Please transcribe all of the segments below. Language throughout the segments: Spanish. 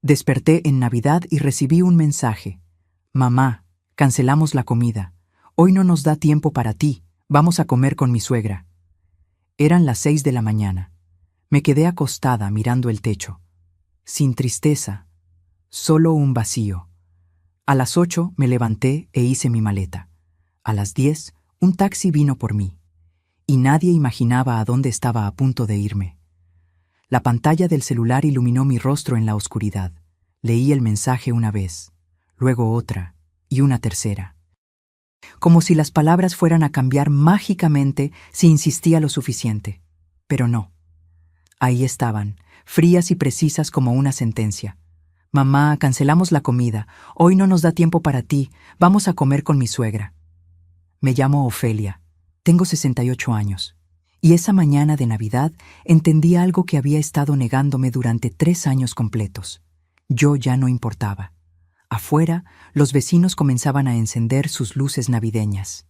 Desperté en Navidad y recibí un mensaje. Mamá, cancelamos la comida. Hoy no nos da tiempo para ti. Vamos a comer con mi suegra. Eran las 6 de la mañana. Me quedé acostada mirando el techo. Sin tristeza, solo un vacío. A las 8 me levanté e hice mi maleta. A las 10, un taxi vino por mí. Y nadie imaginaba a dónde estaba a punto de irme. La pantalla del celular iluminó mi rostro en la oscuridad. Leí el mensaje una vez, luego otra y una tercera. Como si las palabras fueran a cambiar mágicamente si insistía lo suficiente. Pero no. Ahí estaban, frías y precisas como una sentencia. Mamá, cancelamos la comida. Hoy no nos da tiempo para ti. Vamos a comer con mi suegra. Me llamo Ofelia. Tengo 68 años. Y esa mañana de Navidad entendí algo que había estado negándome durante 3 años completos. Yo ya no importaba. Afuera, los vecinos comenzaban a encender sus luces navideñas.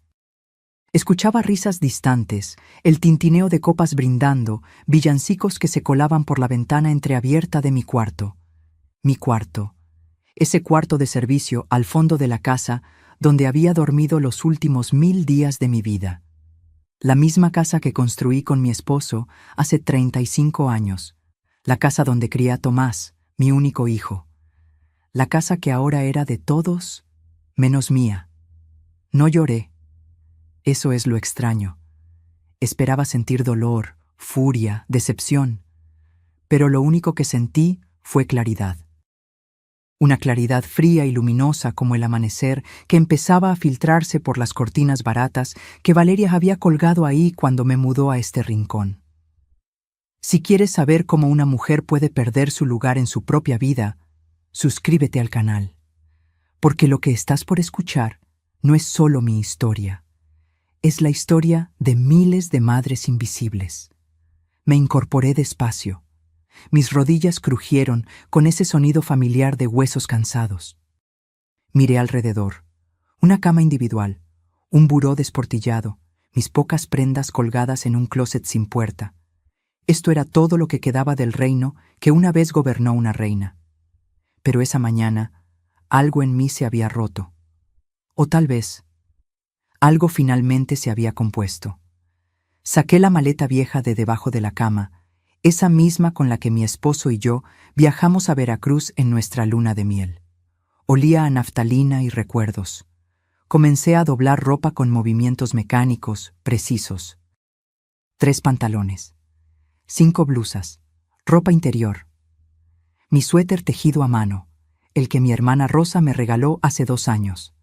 Escuchaba risas distantes, el tintineo de copas brindando, villancicos que se colaban por la ventana entreabierta de mi cuarto. Mi cuarto. Ese cuarto de servicio al fondo de la casa donde había dormido los últimos 1000 días de mi vida. La misma casa que construí con mi esposo hace 35 años. La casa donde crié a Tomás, mi único hijo. La casa que ahora era de todos, menos mía. No lloré. Eso es lo extraño. Esperaba sentir dolor, furia, decepción. Pero lo único que sentí fue claridad. Una claridad fría y luminosa como el amanecer que empezaba a filtrarse por las cortinas baratas que Valeria había colgado ahí cuando me mudó a este rincón. Si quieres saber cómo una mujer puede perder su lugar en su propia vida, suscríbete al canal. Porque lo que estás por escuchar no es solo mi historia. Es la historia de miles de madres invisibles. Me incorporé despacio. Mis rodillas crujieron con ese sonido familiar de huesos cansados. Miré alrededor. Una cama individual, un buró desportillado, mis pocas prendas colgadas en un closet sin puerta. Esto era todo lo que quedaba del reino que una vez gobernó una reina. Pero esa mañana, algo en mí se había roto. O tal vez, algo finalmente se había compuesto. Saqué la maleta vieja de debajo de la cama, esa misma con la que mi esposo y yo viajamos a Veracruz en nuestra luna de miel. Olía a naftalina y recuerdos. Comencé a doblar ropa con movimientos mecánicos, precisos. 3 pantalones, 5 blusas, ropa interior. Mi suéter tejido a mano, el que mi hermana Rosa me regaló hace 2 años.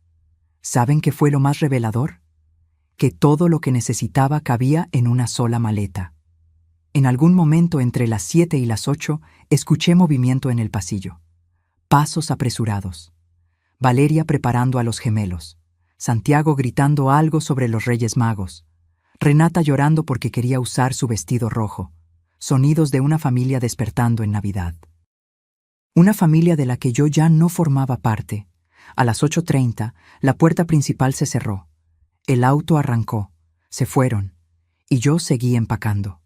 ¿Saben qué fue lo más revelador? Que todo lo que necesitaba cabía en una sola maleta. En algún momento entre las 7 y las 8 escuché movimiento en el pasillo. Pasos apresurados. Valeria preparando a los gemelos. Santiago gritando algo sobre los Reyes Magos. Renata llorando porque quería usar su vestido rojo. Sonidos de una familia despertando en Navidad. Una familia de la que yo ya no formaba parte. A las 8:30, la puerta principal se cerró. El auto arrancó. Se fueron. Y yo seguí empacando.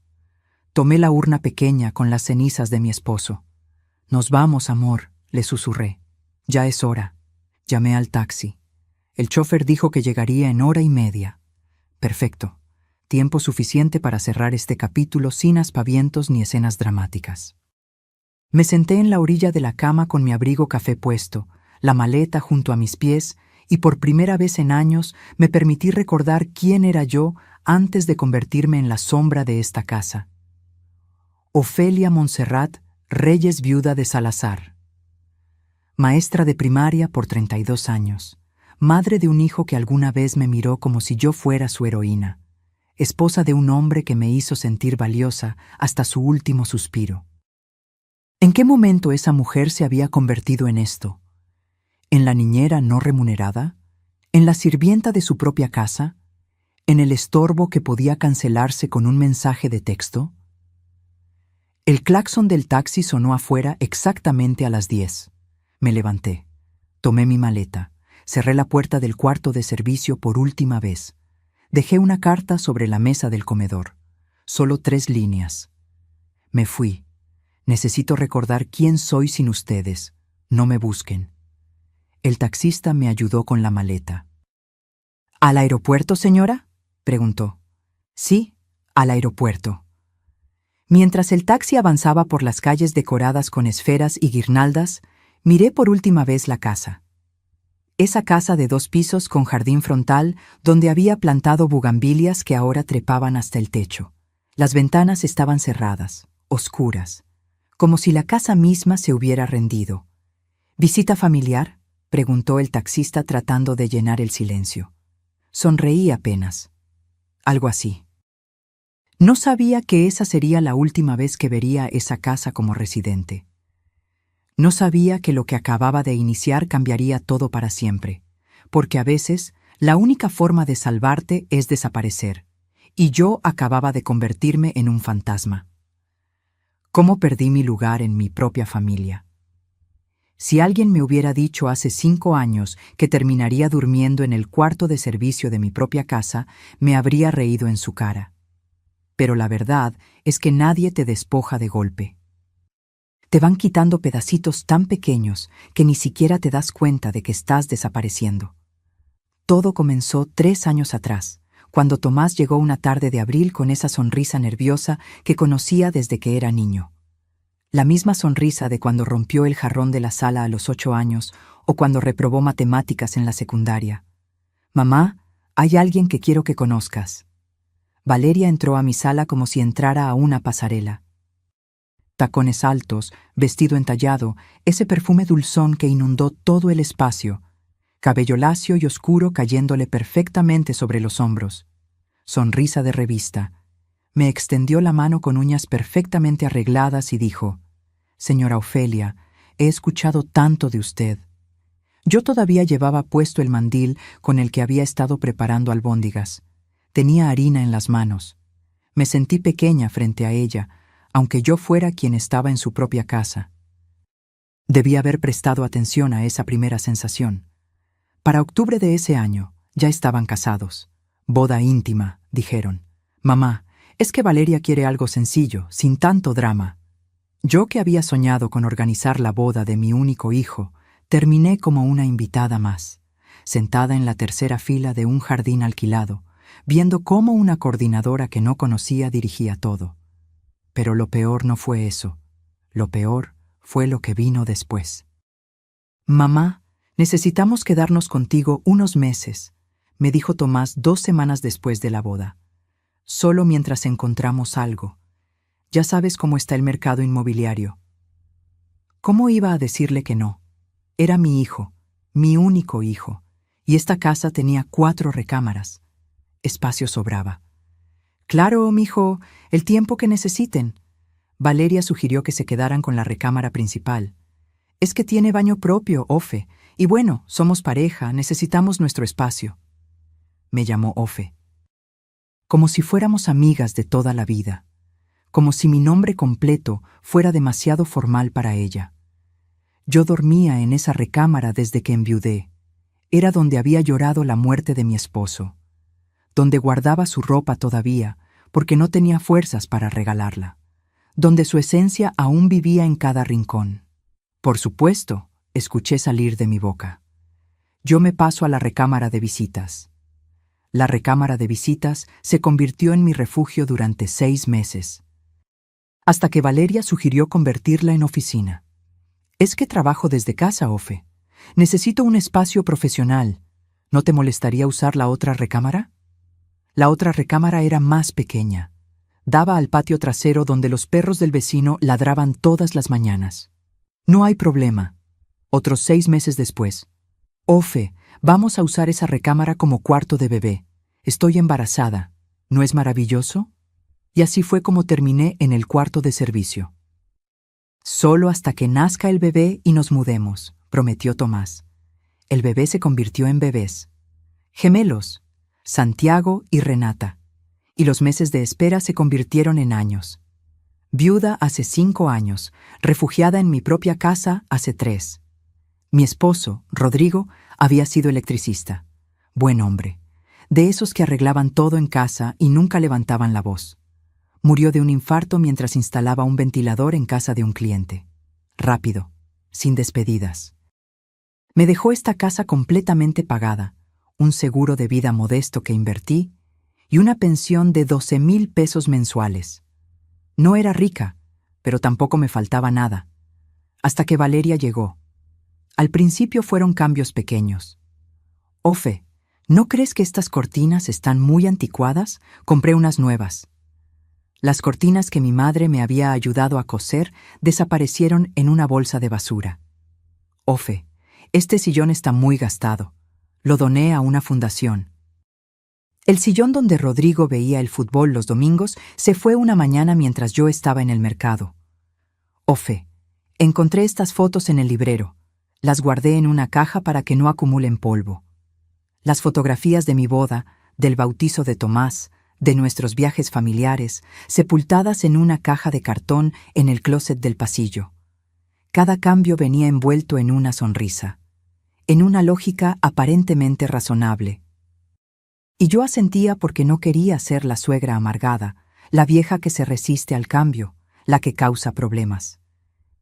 Tomé la urna pequeña con las cenizas de mi esposo. «Nos vamos, amor», le susurré. «Ya es hora». Llamé al taxi. El chofer dijo que llegaría en 1:30. Perfecto. Tiempo suficiente para cerrar este capítulo sin aspavientos ni escenas dramáticas. Me senté en la orilla de la cama con mi abrigo café puesto, la maleta junto a mis pies, y por primera vez en años me permití recordar quién era yo antes de convertirme en la sombra de esta casa. Ofelia Montserrat Reyes, viuda de Salazar. Maestra de primaria por 32 años. Madre de un hijo que alguna vez me miró como si yo fuera su heroína. Esposa de un hombre que me hizo sentir valiosa hasta su último suspiro. ¿En qué momento esa mujer se había convertido en esto? ¿En la niñera no remunerada? ¿En la sirvienta de su propia casa? ¿En el estorbo que podía cancelarse con un mensaje de texto? El claxon del taxi sonó afuera exactamente a las 10. Me levanté. Tomé mi maleta. Cerré la puerta del cuarto de servicio por última vez. Dejé una carta sobre la mesa del comedor. Solo 3 líneas. Me fui. Necesito recordar quién soy sin ustedes. No me busquen. El taxista me ayudó con la maleta. ¿Al aeropuerto, señora?, preguntó. Sí, al aeropuerto. Mientras el taxi avanzaba por las calles decoradas con esferas y guirnaldas, miré por última vez la casa. Esa casa de 2 pisos con jardín frontal donde había plantado bugambilias que ahora trepaban hasta el techo. Las ventanas estaban cerradas, oscuras, como si la casa misma se hubiera rendido. ¿Visita familiar?, preguntó el taxista tratando de llenar el silencio. Sonreí apenas. Algo así. No sabía que esa sería la última vez que vería esa casa como residente. No sabía que lo que acababa de iniciar cambiaría todo para siempre, porque a veces la única forma de salvarte es desaparecer, y yo acababa de convertirme en un fantasma. ¿Cómo perdí mi lugar en mi propia familia? Si alguien me hubiera dicho hace 5 años que terminaría durmiendo en el cuarto de servicio de mi propia casa, me habría reído en su cara. Pero la verdad es que nadie te despoja de golpe. Te van quitando pedacitos tan pequeños que ni siquiera te das cuenta de que estás desapareciendo. Todo comenzó 3 años atrás, cuando Tomás llegó una tarde de abril con esa sonrisa nerviosa que conocía desde que era niño. La misma sonrisa de cuando rompió el jarrón de la sala a los 8 años o cuando reprobó matemáticas en la secundaria. «Mamá, hay alguien que quiero que conozcas». Valeria entró a mi sala como si entrara a una pasarela. Tacones altos, vestido entallado, ese perfume dulzón que inundó todo el espacio, cabello lacio y oscuro cayéndole perfectamente sobre los hombros. Sonrisa de revista. Me extendió la mano con uñas perfectamente arregladas y dijo: «Señora Ofelia, he escuchado tanto de usted». Yo todavía llevaba puesto el mandil con el que había estado preparando albóndigas. Tenía harina en las manos. Me sentí pequeña frente a ella, aunque yo fuera quien estaba en su propia casa. Debí haber prestado atención a esa primera sensación. Para octubre de ese año, ya estaban casados. «Boda íntima», dijeron. «Mamá, es que Valeria quiere algo sencillo, sin tanto drama». Yo, que había soñado con organizar la boda de mi único hijo, terminé como una invitada más, sentada en la tercera fila de un jardín alquilado, viendo cómo una coordinadora que no conocía dirigía todo. Pero lo peor no fue eso. Lo peor fue lo que vino después. «Mamá, necesitamos quedarnos contigo unos meses», me dijo Tomás 2 semanas después de la boda. «Solo mientras encontramos algo. Ya sabes cómo está el mercado inmobiliario». ¿Cómo iba a decirle que no? Era mi hijo, mi único hijo, y esta casa tenía 4 recámaras. Espacio sobraba. «Claro, mijo, el tiempo que necesiten». Valeria sugirió que se quedaran con la recámara principal. «Es que tiene baño propio, Ofe, y bueno, somos pareja, necesitamos nuestro espacio». Me llamó Ofe. Como si fuéramos amigas de toda la vida. Como si mi nombre completo fuera demasiado formal para ella. Yo dormía en esa recámara desde que enviudé. Era donde había llorado la muerte de mi esposo. Donde guardaba su ropa todavía, porque no tenía fuerzas para regalarla. Donde su esencia aún vivía en cada rincón. «Por supuesto», escuché salir de mi boca. «Yo me paso a la recámara de visitas». La recámara de visitas se convirtió en mi refugio durante 6 meses. Hasta que Valeria sugirió convertirla en oficina. «Es que trabajo desde casa, Ofe. Necesito un espacio profesional. ¿No te molestaría usar la otra recámara?» La otra recámara era más pequeña. Daba al patio trasero donde los perros del vecino ladraban todas las mañanas. «No hay problema». Otros 6 meses después. «Ofe, vamos a usar esa recámara como cuarto de bebé. Estoy embarazada. ¿No es maravilloso?» Y así fue como terminé en el cuarto de servicio. «Solo hasta que nazca el bebé y nos mudemos», prometió Tomás. El bebé se convirtió en bebés. Gemelos, Santiago y Renata. Y los meses de espera se convirtieron en años. Viuda hace 5 años, refugiada en mi propia casa hace 3. Mi esposo, Rodrigo, había sido electricista. Buen hombre. De esos que arreglaban todo en casa y nunca levantaban la voz. Murió de un infarto mientras instalaba un ventilador en casa de un cliente. Rápido, sin despedidas. Me dejó esta casa completamente pagada, un seguro de vida modesto que invertí y una pensión de 12,000 pesos mensuales. No era rica, pero tampoco me faltaba nada. Hasta que Valeria llegó. Al principio fueron cambios pequeños. Ofe, ¿no crees que estas cortinas están muy anticuadas? Compré unas nuevas. Las cortinas que mi madre me había ayudado a coser desaparecieron en una bolsa de basura. Ofe, este sillón está muy gastado. Lo doné a una fundación. El sillón donde Rodrigo veía el fútbol los domingos se fue una mañana mientras yo estaba en el mercado. Ofe, encontré estas fotos en el librero. Las guardé en una caja para que no acumulen polvo. Las fotografías de mi boda, del bautizo de Tomás, de nuestros viajes familiares, sepultadas en una caja de cartón en el closet del pasillo. Cada cambio venía envuelto en una sonrisa, en una lógica aparentemente razonable. Y yo asentía porque no quería ser la suegra amargada, la vieja que se resiste al cambio, la que causa problemas.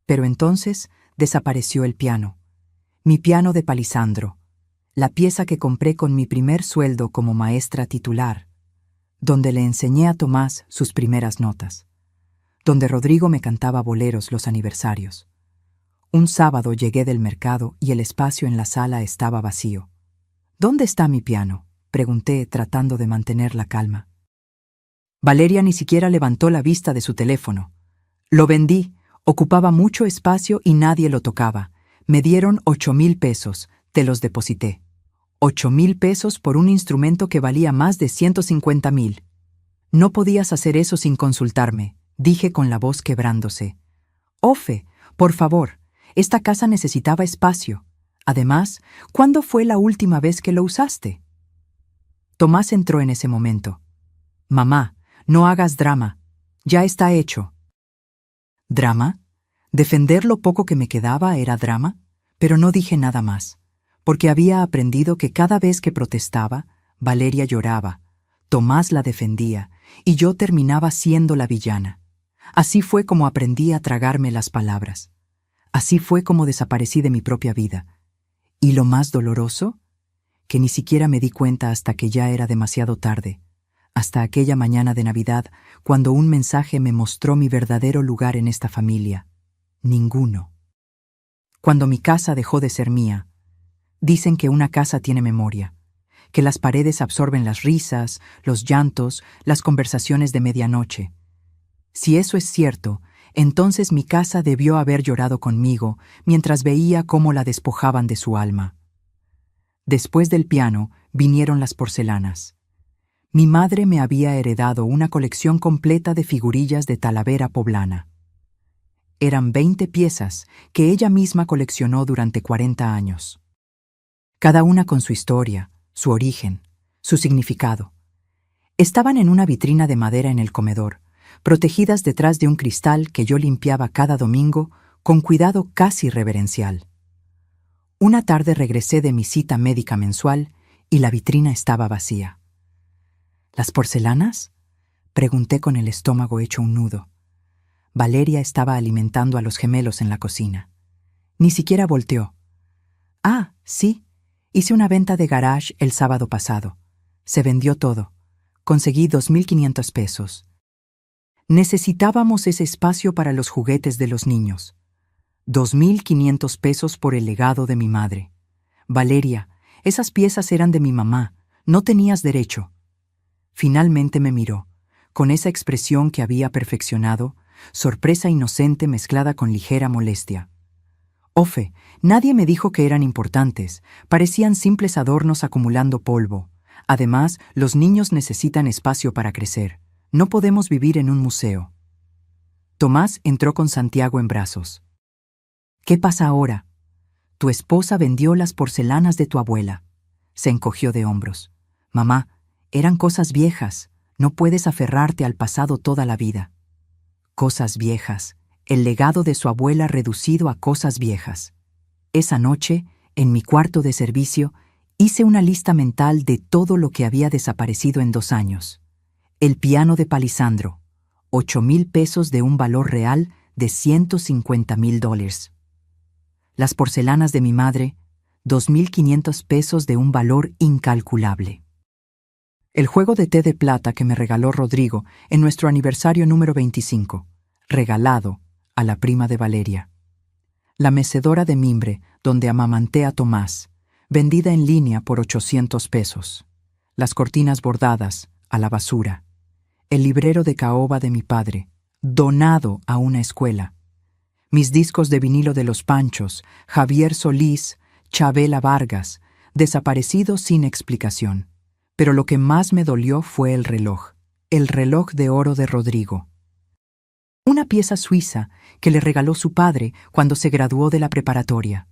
Pero entonces desapareció el piano. Mi piano de Palisandro, la pieza que compré con mi primer sueldo como maestra titular, donde le enseñé a Tomás sus primeras notas, donde Rodrigo me cantaba boleros los aniversarios. Un sábado llegué del mercado y el espacio en la sala estaba vacío. ¿Dónde está mi piano?, pregunté, tratando de mantener la calma. Valeria ni siquiera levantó la vista de su teléfono. Lo vendí, ocupaba mucho espacio y nadie lo tocaba. Me dieron 8,000 pesos, te los deposité. 8,000 pesos por un instrumento que valía más de 150,000. No podías hacer eso sin consultarme, dije con la voz quebrándose. Ofe, por favor, esta casa necesitaba espacio. Además, ¿cuándo fue la última vez que lo usaste? Tomás entró en ese momento. Mamá, no hagas drama. Ya está hecho. ¿Drama? ¿Defender lo poco que me quedaba era drama? Pero no dije nada más, porque había aprendido que cada vez que protestaba, Valeria lloraba, Tomás la defendía y yo terminaba siendo la villana. Así fue como aprendí a tragarme las palabras. Así fue como desaparecí de mi propia vida. Y lo más doloroso, que ni siquiera me di cuenta hasta que ya era demasiado tarde, hasta aquella mañana de Navidad, cuando un mensaje me mostró mi verdadero lugar en esta familia. Ninguno. Cuando mi casa dejó de ser mía, dicen que una casa tiene memoria, que las paredes absorben las risas, los llantos, las conversaciones de medianoche. Si eso es cierto, entonces mi casa debió haber llorado conmigo mientras veía cómo la despojaban de su alma. Después del piano vinieron las porcelanas. Mi madre me había heredado una colección completa de figurillas de Talavera poblana. Eran 20 piezas que ella misma coleccionó durante 40 años. Cada una con su historia, su origen, su significado. Estaban en una vitrina de madera en el comedor, protegidas detrás de un cristal que yo limpiaba cada domingo con cuidado casi reverencial. Una tarde regresé de mi cita médica mensual y la vitrina estaba vacía. ¿Las porcelanas?, pregunté con el estómago hecho un nudo. Valeria estaba alimentando a los gemelos en la cocina. Ni siquiera volteó. Ah, sí, hice una venta de garage el sábado pasado. Se vendió todo. Conseguí 2,500 pesos. Necesitábamos ese espacio para los juguetes de los niños. 2,500 pesos por el legado de mi madre. Valeria, esas piezas eran de mi mamá. No tenías derecho. Finalmente me miró, con esa expresión que había perfeccionado, sorpresa inocente mezclada con ligera molestia. Ofe, nadie me dijo que eran importantes. Parecían simples adornos acumulando polvo. Además, los niños necesitan espacio para crecer. No podemos vivir en un museo. Tomás entró con Santiago en brazos. ¿Qué pasa ahora? Tu esposa vendió las porcelanas de tu abuela. Se encogió de hombros. Mamá, eran cosas viejas. No puedes aferrarte al pasado toda la vida. Cosas viejas. El legado de su abuela reducido a cosas viejas. Esa noche, en mi cuarto de servicio, hice una lista mental de todo lo que había desaparecido en 2 años. El piano de Palisandro, $8,000 de un valor real de $150,000. Las porcelanas de mi madre, $2,500 de un valor incalculable. El juego de té de plata que me regaló Rodrigo en nuestro aniversario número 25, regalado a la prima de Valeria. La mecedora de mimbre donde amamanté a Tomás, vendida en línea por $800. Las cortinas bordadas, a la basura. El librero de caoba de mi padre, donado a una escuela. Mis discos de vinilo de Los Panchos, Javier Solís, Chabela Vargas, desaparecidos sin explicación. Pero lo que más me dolió fue el reloj de oro de Rodrigo. Una pieza suiza que le regaló su padre cuando se graduó de la preparatoria.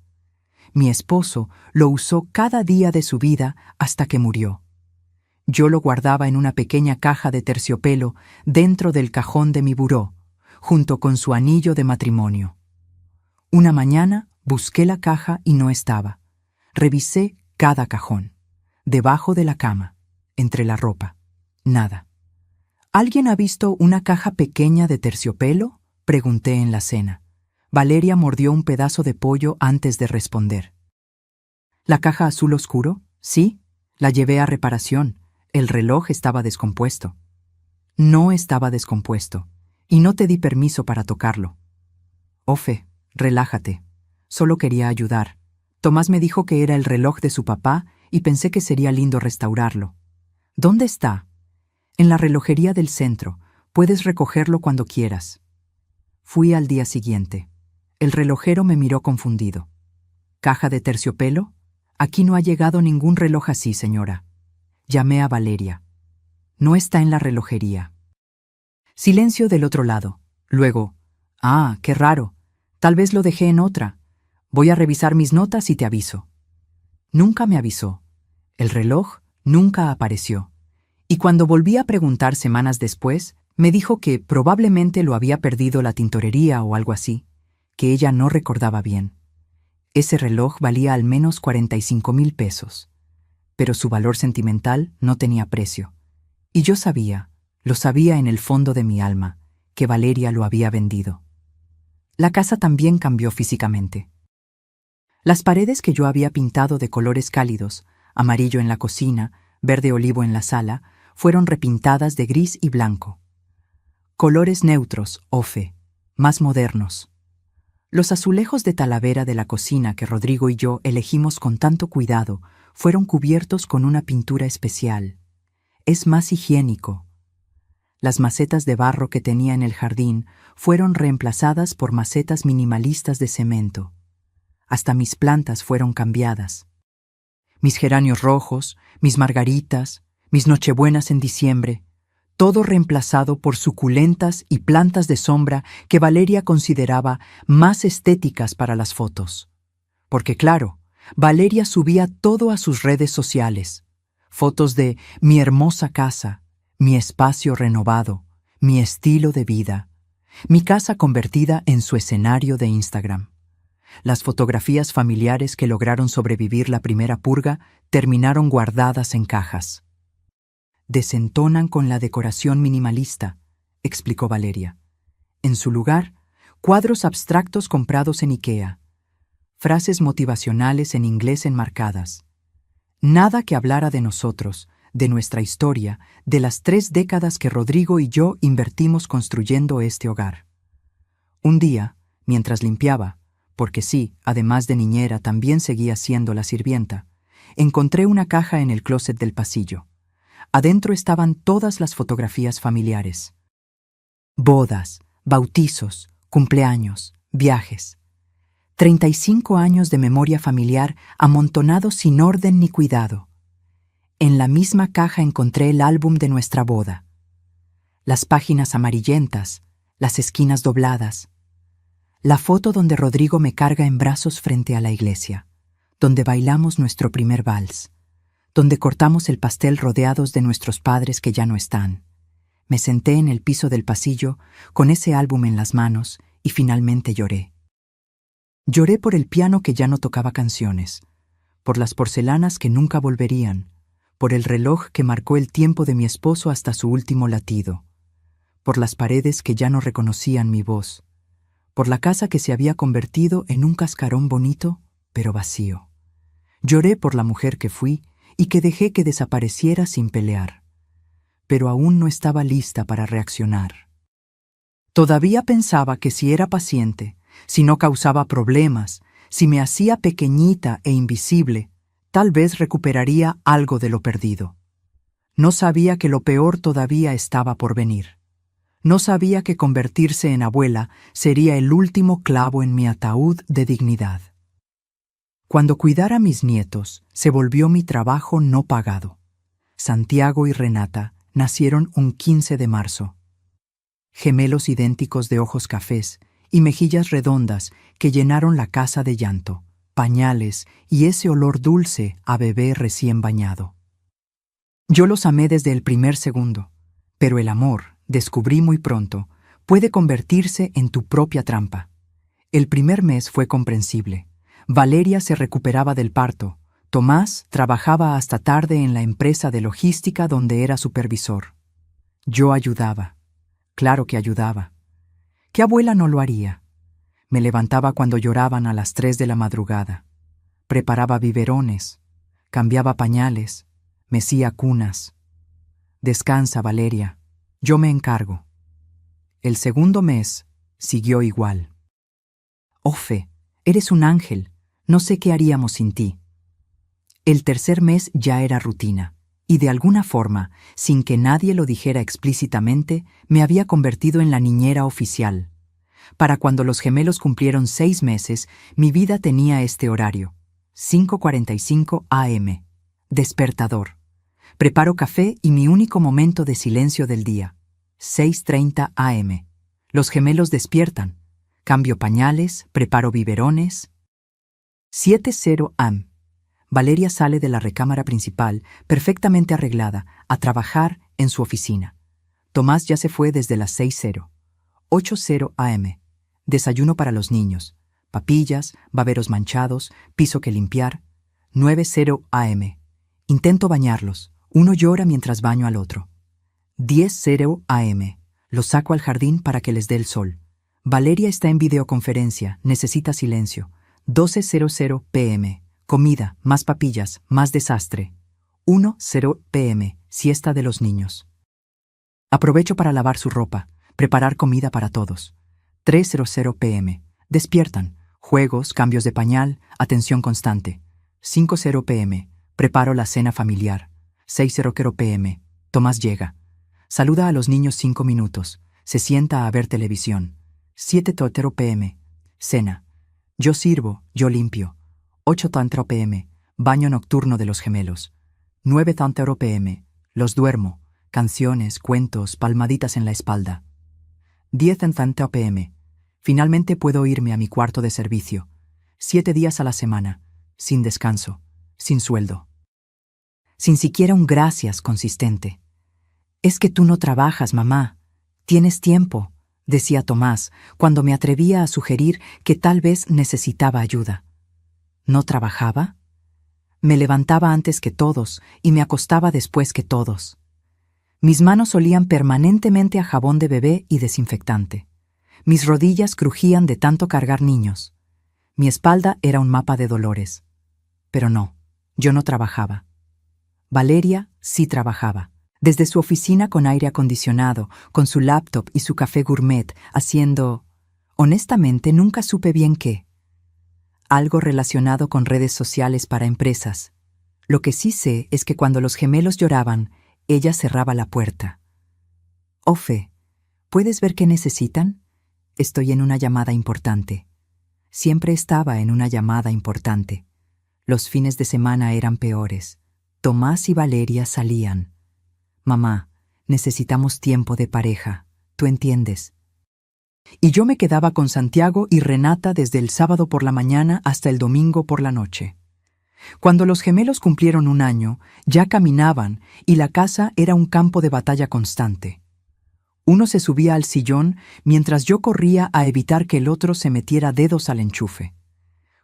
Mi esposo lo usó cada día de su vida hasta que murió. Yo lo guardaba en una pequeña caja de terciopelo dentro del cajón de mi buró, junto con su anillo de matrimonio. Una mañana busqué la caja y no estaba. Revisé cada cajón, debajo de la cama, entre la ropa. Nada. ¿Alguien ha visto una caja pequeña de terciopelo?, pregunté en la cena. Valeria mordió un pedazo de pollo antes de responder. ¿La caja azul oscuro? Sí, la llevé a reparación. El reloj estaba descompuesto. No estaba descompuesto, y no te di permiso para tocarlo. Ofe, relájate. Solo quería ayudar. Tomás me dijo que era el reloj de su papá y pensé que sería lindo restaurarlo. ¿Dónde está? En la relojería del centro. Puedes recogerlo cuando quieras. Fui al día siguiente. El relojero me miró confundido. ¿Caja de terciopelo? Aquí no ha llegado ningún reloj así, señora. Llamé a Valeria. No está en la relojería. Silencio del otro lado. Luego, qué raro. Tal vez lo dejé en otra. Voy a revisar mis notas y te aviso. Nunca me avisó. El reloj nunca apareció. Y cuando volví a preguntar semanas después, me dijo que probablemente lo había perdido la tintorería o algo así, que ella no recordaba bien. Ese reloj valía al menos $45,000, pero su valor sentimental no tenía precio. Y yo sabía, lo sabía en el fondo de mi alma, que Valeria lo había vendido. La casa también cambió físicamente. Las paredes que yo había pintado de colores cálidos, amarillo en la cocina, verde olivo en la sala, fueron repintadas de gris y blanco. Colores neutros, Ofe, más modernos. Los azulejos de talavera de la cocina que Rodrigo y yo elegimos con tanto cuidado fueron cubiertos con una pintura especial. Es más higiénico. Las macetas de barro que tenía en el jardín fueron reemplazadas por macetas minimalistas de cemento. Hasta mis plantas fueron cambiadas. Mis geranios rojos, mis margaritas, mis nochebuenas en diciembre, todo reemplazado por suculentas y plantas de sombra que Valeria consideraba más estéticas para las fotos. Porque claro, Valeria subía todo a sus redes sociales. Fotos de mi hermosa casa, mi espacio renovado, mi estilo de vida, mi casa convertida en su escenario de Instagram. Las fotografías familiares que lograron sobrevivir la primera purga terminaron guardadas en cajas. Desentonan con la decoración minimalista, explicó Valeria. En su lugar, cuadros abstractos comprados en IKEA, frases motivacionales en inglés enmarcadas. Nada que hablara de nosotros, de nuestra historia, de las 3 décadas que Rodrigo y yo invertimos construyendo este hogar. Un día, mientras limpiaba, porque sí, además de niñera también seguía siendo la sirvienta, encontré una caja en el closet del pasillo. Adentro estaban todas las fotografías familiares. Bodas, bautizos, cumpleaños, viajes. 35 años de memoria familiar amontonados sin orden ni cuidado. En la misma caja encontré el álbum de nuestra boda. Las páginas amarillentas, las esquinas dobladas. La foto donde Rodrigo me carga en brazos frente a la iglesia, donde bailamos nuestro primer vals, donde cortamos el pastel rodeados de nuestros padres que ya no están. Me senté en el piso del pasillo con ese álbum en las manos y finalmente lloré. Lloré por el piano que ya no tocaba canciones, por las porcelanas que nunca volverían, por el reloj que marcó el tiempo de mi esposo hasta su último latido, por las paredes que ya no reconocían mi voz, por la casa que se había convertido en un cascarón bonito, pero vacío. Lloré por la mujer que fui y que dejé que desapareciera sin pelear, pero aún no estaba lista para reaccionar. Todavía pensaba que si era paciente, si no causaba problemas, si me hacía pequeñita e invisible, tal vez recuperaría algo de lo perdido. No sabía que lo peor todavía estaba por venir. No sabía que convertirse en abuela sería el último clavo en mi ataúd de dignidad. Cuando cuidar a mis nietos, se volvió mi trabajo no pagado. Santiago y Renata nacieron un 15 de marzo. Gemelos idénticos de ojos cafés y mejillas redondas que llenaron la casa de llanto, pañales y ese olor dulce a bebé recién bañado. Yo los amé desde el primer segundo, pero el amor, descubrí muy pronto, puede convertirse en tu propia trampa. El primer mes fue comprensible. Valeria se recuperaba del parto. Tomás trabajaba hasta tarde en la empresa de logística donde era supervisor. Yo ayudaba. Claro que ayudaba. ¿Qué abuela no lo haría? Me levantaba cuando lloraban a las 3 de la madrugada. Preparaba biberones, cambiaba pañales, mecía cunas. Descansa, Valeria. Yo me encargo. El segundo mes siguió igual. Ofe, eres un ángel. No sé qué haríamos sin ti. El tercer mes ya era rutina, y de alguna forma, sin que nadie lo dijera explícitamente, me había convertido en la niñera oficial. Para cuando los gemelos cumplieron 6 meses, mi vida tenía este horario: 5:45 a.m. Despertador. Preparo café y mi único momento de silencio del día. 6:30 a.m. Los gemelos despiertan. Cambio pañales, preparo biberones. 7:0 a.m. Valeria sale de la recámara principal, perfectamente arreglada, a trabajar en su oficina. Tomás ya se fue desde las 6:00. 8:0 a.m. Desayuno para los niños. Papillas, baberos manchados, piso que limpiar. 9:0 a.m. Intento bañarlos. Uno llora mientras baño al otro. 10:0 a.m. Los saco al jardín para que les dé el sol. Valeria está en videoconferencia, necesita silencio. 12:00 p.m. Comida, más papillas, más desastre. 1:0 p.m. Siesta de los niños. Aprovecho para lavar su ropa, preparar comida para todos. 3:00 p.m. Despiertan. Juegos, cambios de pañal, atención constante. 5:0 p.m. Preparo la cena familiar. 6:00 p.m. Tomás llega. Saluda a los niños 5 minutos. Se sienta a ver televisión. 7:00 p.m. Cena. Yo sirvo, yo limpio. 8:00 p.m. Baño nocturno de los gemelos. 9:00 p.m. Los duermo. Canciones, cuentos, palmaditas en la espalda. 10:00 p.m. Finalmente puedo irme a mi cuarto de servicio. 7 días a la semana. Sin descanso. Sin sueldo. Sin siquiera un gracias consistente. Es que tú no trabajas, mamá. Tienes tiempo, decía Tomás, cuando me atrevía a sugerir que tal vez necesitaba ayuda. ¿No trabajaba? Me levantaba antes que todos y me acostaba después que todos. Mis manos olían permanentemente a jabón de bebé y desinfectante. Mis rodillas crujían de tanto cargar niños. Mi espalda era un mapa de dolores. Pero no, yo no trabajaba. Valeria sí trabajaba. Desde su oficina con aire acondicionado, con su laptop y su café gourmet, haciendo... Honestamente, nunca supe bien qué. Algo relacionado con redes sociales para empresas. Lo que sí sé es que cuando los gemelos lloraban, ella cerraba la puerta. Ofe, ¿puedes ver qué necesitan? Estoy en una llamada importante. Siempre estaba en una llamada importante. Los fines de semana eran peores. Tomás y Valeria salían. Mamá, necesitamos tiempo de pareja, ¿tú entiendes? Y yo me quedaba con Santiago y Renata desde el sábado por la mañana hasta el domingo por la noche. Cuando los gemelos cumplieron 1 año, ya caminaban y la casa era un campo de batalla constante. Uno se subía al sillón mientras yo corría a evitar que el otro se metiera dedos al enchufe.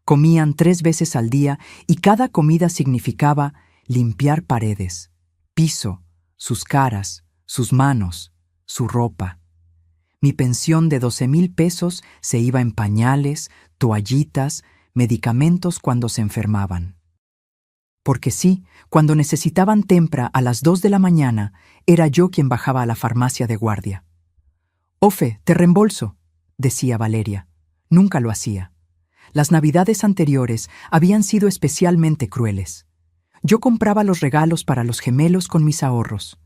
Comían 3 veces al día y cada comida significaba limpiar paredes, piso, sus caras, sus manos, su ropa. Mi pensión de 12,000 pesos se iba en pañales, toallitas, medicamentos cuando se enfermaban. Porque sí, cuando necesitaban tempra a las 2 de la mañana, era yo quien bajaba a la farmacia de guardia. «Ofe, te reembolso», decía Valeria. Nunca lo hacía. Las navidades anteriores habían sido especialmente crueles. Yo compraba los regalos para los gemelos con mis ahorros.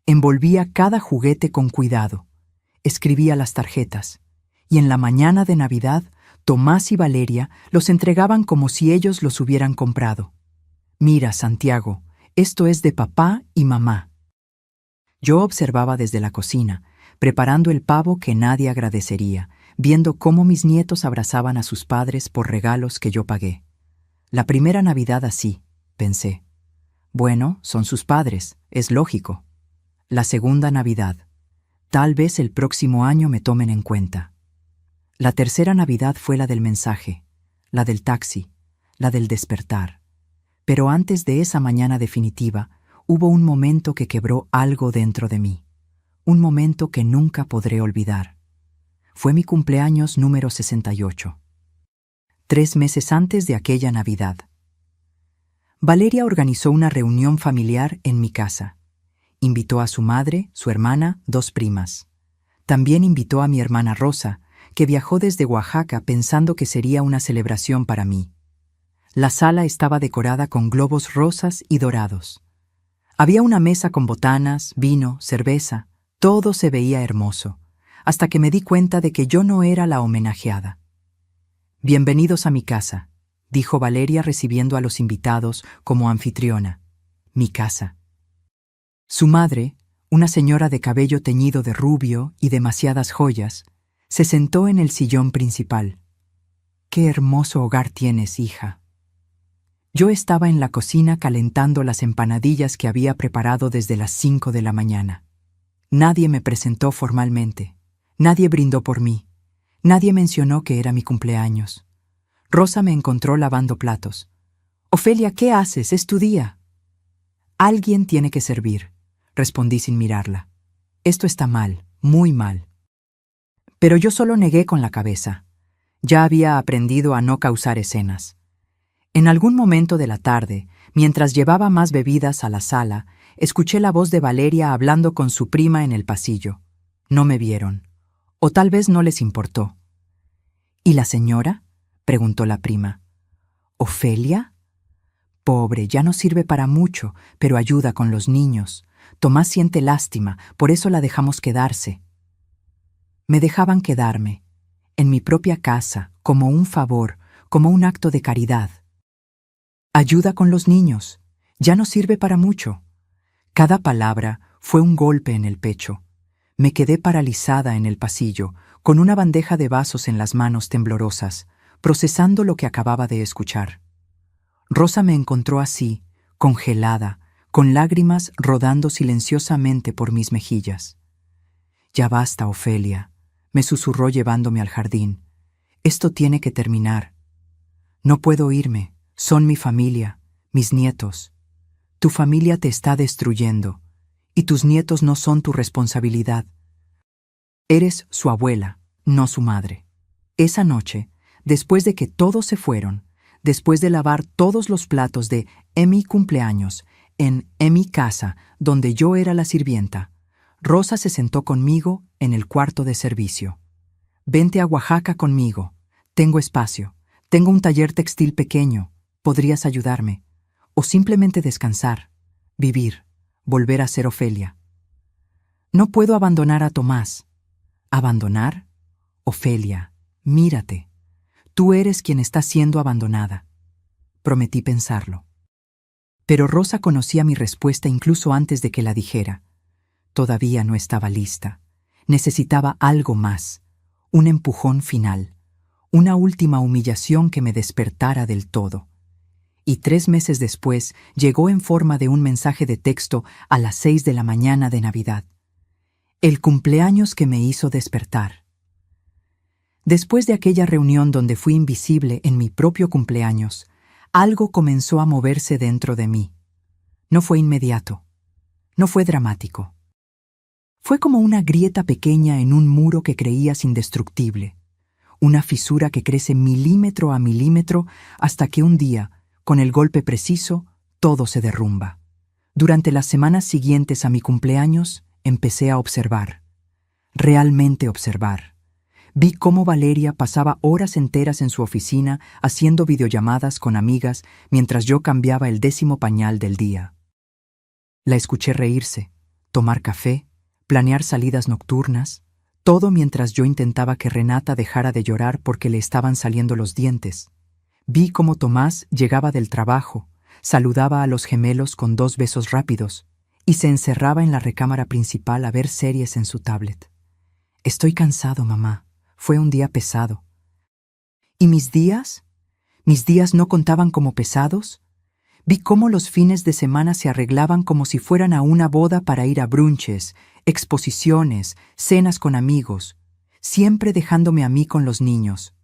Envolvía cada juguete con cuidado. Escribía las tarjetas. Y en la mañana de Navidad, Tomás y Valeria los entregaban como si ellos los hubieran comprado. «Mira, Santiago, esto es de papá y mamá». Yo observaba desde la cocina, preparando el pavo que nadie agradecería, viendo cómo mis nietos abrazaban a sus padres por regalos que yo pagué. La primera Navidad así, pensé. Bueno, son sus padres, es lógico. La segunda Navidad. Tal vez el próximo año me tomen en cuenta. La tercera Navidad fue la del mensaje, la del taxi, la del despertar. Pero antes de esa mañana definitiva, hubo un momento que quebró algo dentro de mí. Un momento que nunca podré olvidar. Fue mi cumpleaños número 68. 3 meses antes de aquella Navidad. Valeria organizó una reunión familiar en mi casa. Invitó a su madre, su hermana, 2 primas. También invitó a mi hermana Rosa, que viajó desde Oaxaca pensando que sería una celebración para mí. La sala estaba decorada con globos rosas y dorados. Había una mesa con botanas, vino, cerveza. Todo se veía hermoso, hasta que me di cuenta de que yo no era la homenajeada. «Bienvenidos a mi casa», dijo Valeria recibiendo a los invitados como anfitriona. Mi casa. Su madre, una señora de cabello teñido de rubio y demasiadas joyas, se sentó en el sillón principal. «Qué hermoso hogar tienes, hija». Yo estaba en la cocina calentando las empanadillas que había preparado desde las 5 de la mañana. Nadie me presentó formalmente. Nadie brindó por mí. Nadie mencionó que era mi cumpleaños. Rosa me encontró lavando platos. «Ofelia, ¿qué haces? Es tu día». «Alguien tiene que servir», respondí sin mirarla. «Esto está mal, muy mal». Pero yo solo negué con la cabeza. Ya había aprendido a no causar escenas. En algún momento de la tarde, mientras llevaba más bebidas a la sala, escuché la voz de Valeria hablando con su prima en el pasillo. No me vieron. O tal vez no les importó. «¿Y la señora?», preguntó la prima. «¿Ofelia? Pobre, ya no sirve para mucho, pero ayuda con los niños. Tomás siente lástima, por eso la dejamos quedarse». Me dejaban quedarme, en mi propia casa, como un favor, como un acto de caridad. Ayuda con los niños. Ya no sirve para mucho. Cada palabra fue un golpe en el pecho. Me quedé paralizada en el pasillo, con una bandeja de vasos en las manos temblorosas, procesando lo que acababa de escuchar. Rosa me encontró así, congelada, con lágrimas rodando silenciosamente por mis mejillas. «Ya basta, Ofelia», me susurró llevándome al jardín. «Esto tiene que terminar. No puedo irme. Son mi familia, mis nietos. Tu familia te está destruyendo, y tus nietos no son tu responsabilidad. Eres su abuela, no su madre». Esa noche, después de que todos se fueron, después de lavar todos los platos de mi cumpleaños en mi casa, donde yo era la sirvienta, Rosa se sentó conmigo en el cuarto de servicio. «Vente a Oaxaca conmigo. Tengo espacio. Tengo un taller textil pequeño. Podrías ayudarme. O simplemente descansar, vivir, volver a ser Ofelia». «No puedo abandonar a Tomás». «¿Abandonar? Ofelia, mírate. Tú eres quien está siendo abandonada». Prometí pensarlo. Pero Rosa conocía mi respuesta incluso antes de que la dijera. Todavía no estaba lista. Necesitaba algo más, un empujón final, una última humillación que me despertara del todo. Y 3 meses después llegó en forma de un mensaje de texto a las 6 de la mañana de Navidad. El cumpleaños que me hizo despertar. Después de aquella reunión donde fui invisible en mi propio cumpleaños, algo comenzó a moverse dentro de mí. No fue inmediato. No fue dramático. Fue como una grieta pequeña en un muro que creías indestructible, una fisura que crece milímetro a milímetro hasta que un día, con el golpe preciso, todo se derrumba. Durante las semanas siguientes a mi cumpleaños, empecé a observar, realmente observar. Vi cómo Valeria pasaba horas enteras en su oficina haciendo videollamadas con amigas mientras yo cambiaba el 10º pañal del día. La escuché reírse, tomar café, planear salidas nocturnas, todo mientras yo intentaba que Renata dejara de llorar porque le estaban saliendo los dientes. Vi cómo Tomás llegaba del trabajo, saludaba a los gemelos con 2 besos rápidos y se encerraba en la recámara principal a ver series en su tablet. Estoy cansado, mamá. Fue un día pesado. ¿Y mis días? ¿Mis días no contaban como pesados? Vi cómo los fines de semana se arreglaban como si fueran a una boda para ir a brunches, exposiciones, cenas con amigos, siempre dejándome a mí con los niños.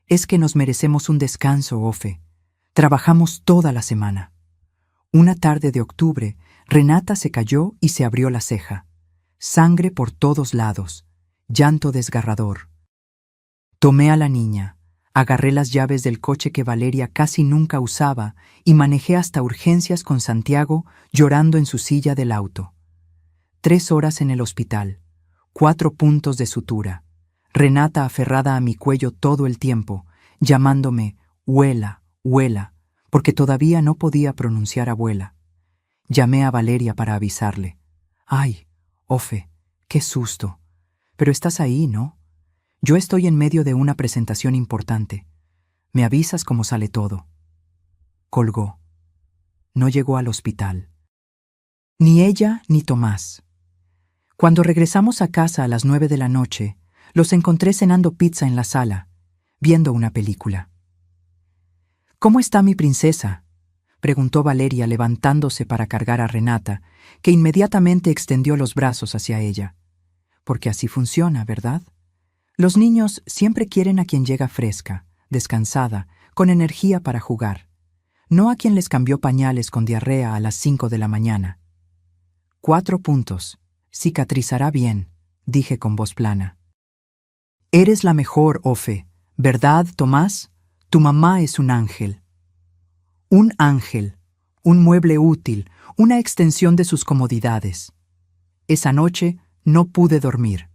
Es que nos merecemos un descanso, Ofe. Trabajamos toda la semana. Una tarde de octubre, Renata se cayó y se abrió la ceja. Sangre por todos lados, llanto desgarrador. Tomé a la niña, agarré las llaves del coche que Valeria casi nunca usaba y manejé hasta urgencias con Santiago llorando en su silla del auto. 3 horas en el hospital, 4 puntos de sutura, Renata aferrada a mi cuello todo el tiempo, llamándome abuela, abuela, porque todavía no podía pronunciar abuela. Llamé a Valeria para avisarle. Ay, Ofe, qué susto. Pero estás ahí, ¿no? Yo estoy en medio de una presentación importante. Me avisas cómo sale todo. Colgó. No llegó al hospital. Ni ella ni Tomás. Cuando regresamos a casa a las 9 de la noche, los encontré cenando pizza en la sala, viendo una película. ¿Cómo está mi princesa?, preguntó Valeria levantándose para cargar a Renata, que inmediatamente extendió los brazos hacia ella. Porque así funciona, ¿verdad? Los niños siempre quieren a quien llega fresca, descansada, con energía para jugar, no a quien les cambió pañales con diarrea a las 5 de la mañana. 4 puntos. Cicatrizará bien, dije con voz plana. Eres la mejor, Ofe, ¿verdad, Tomás? Tu mamá es un ángel. Un ángel, un mueble útil, una extensión de sus comodidades. Esa noche no pude dormir.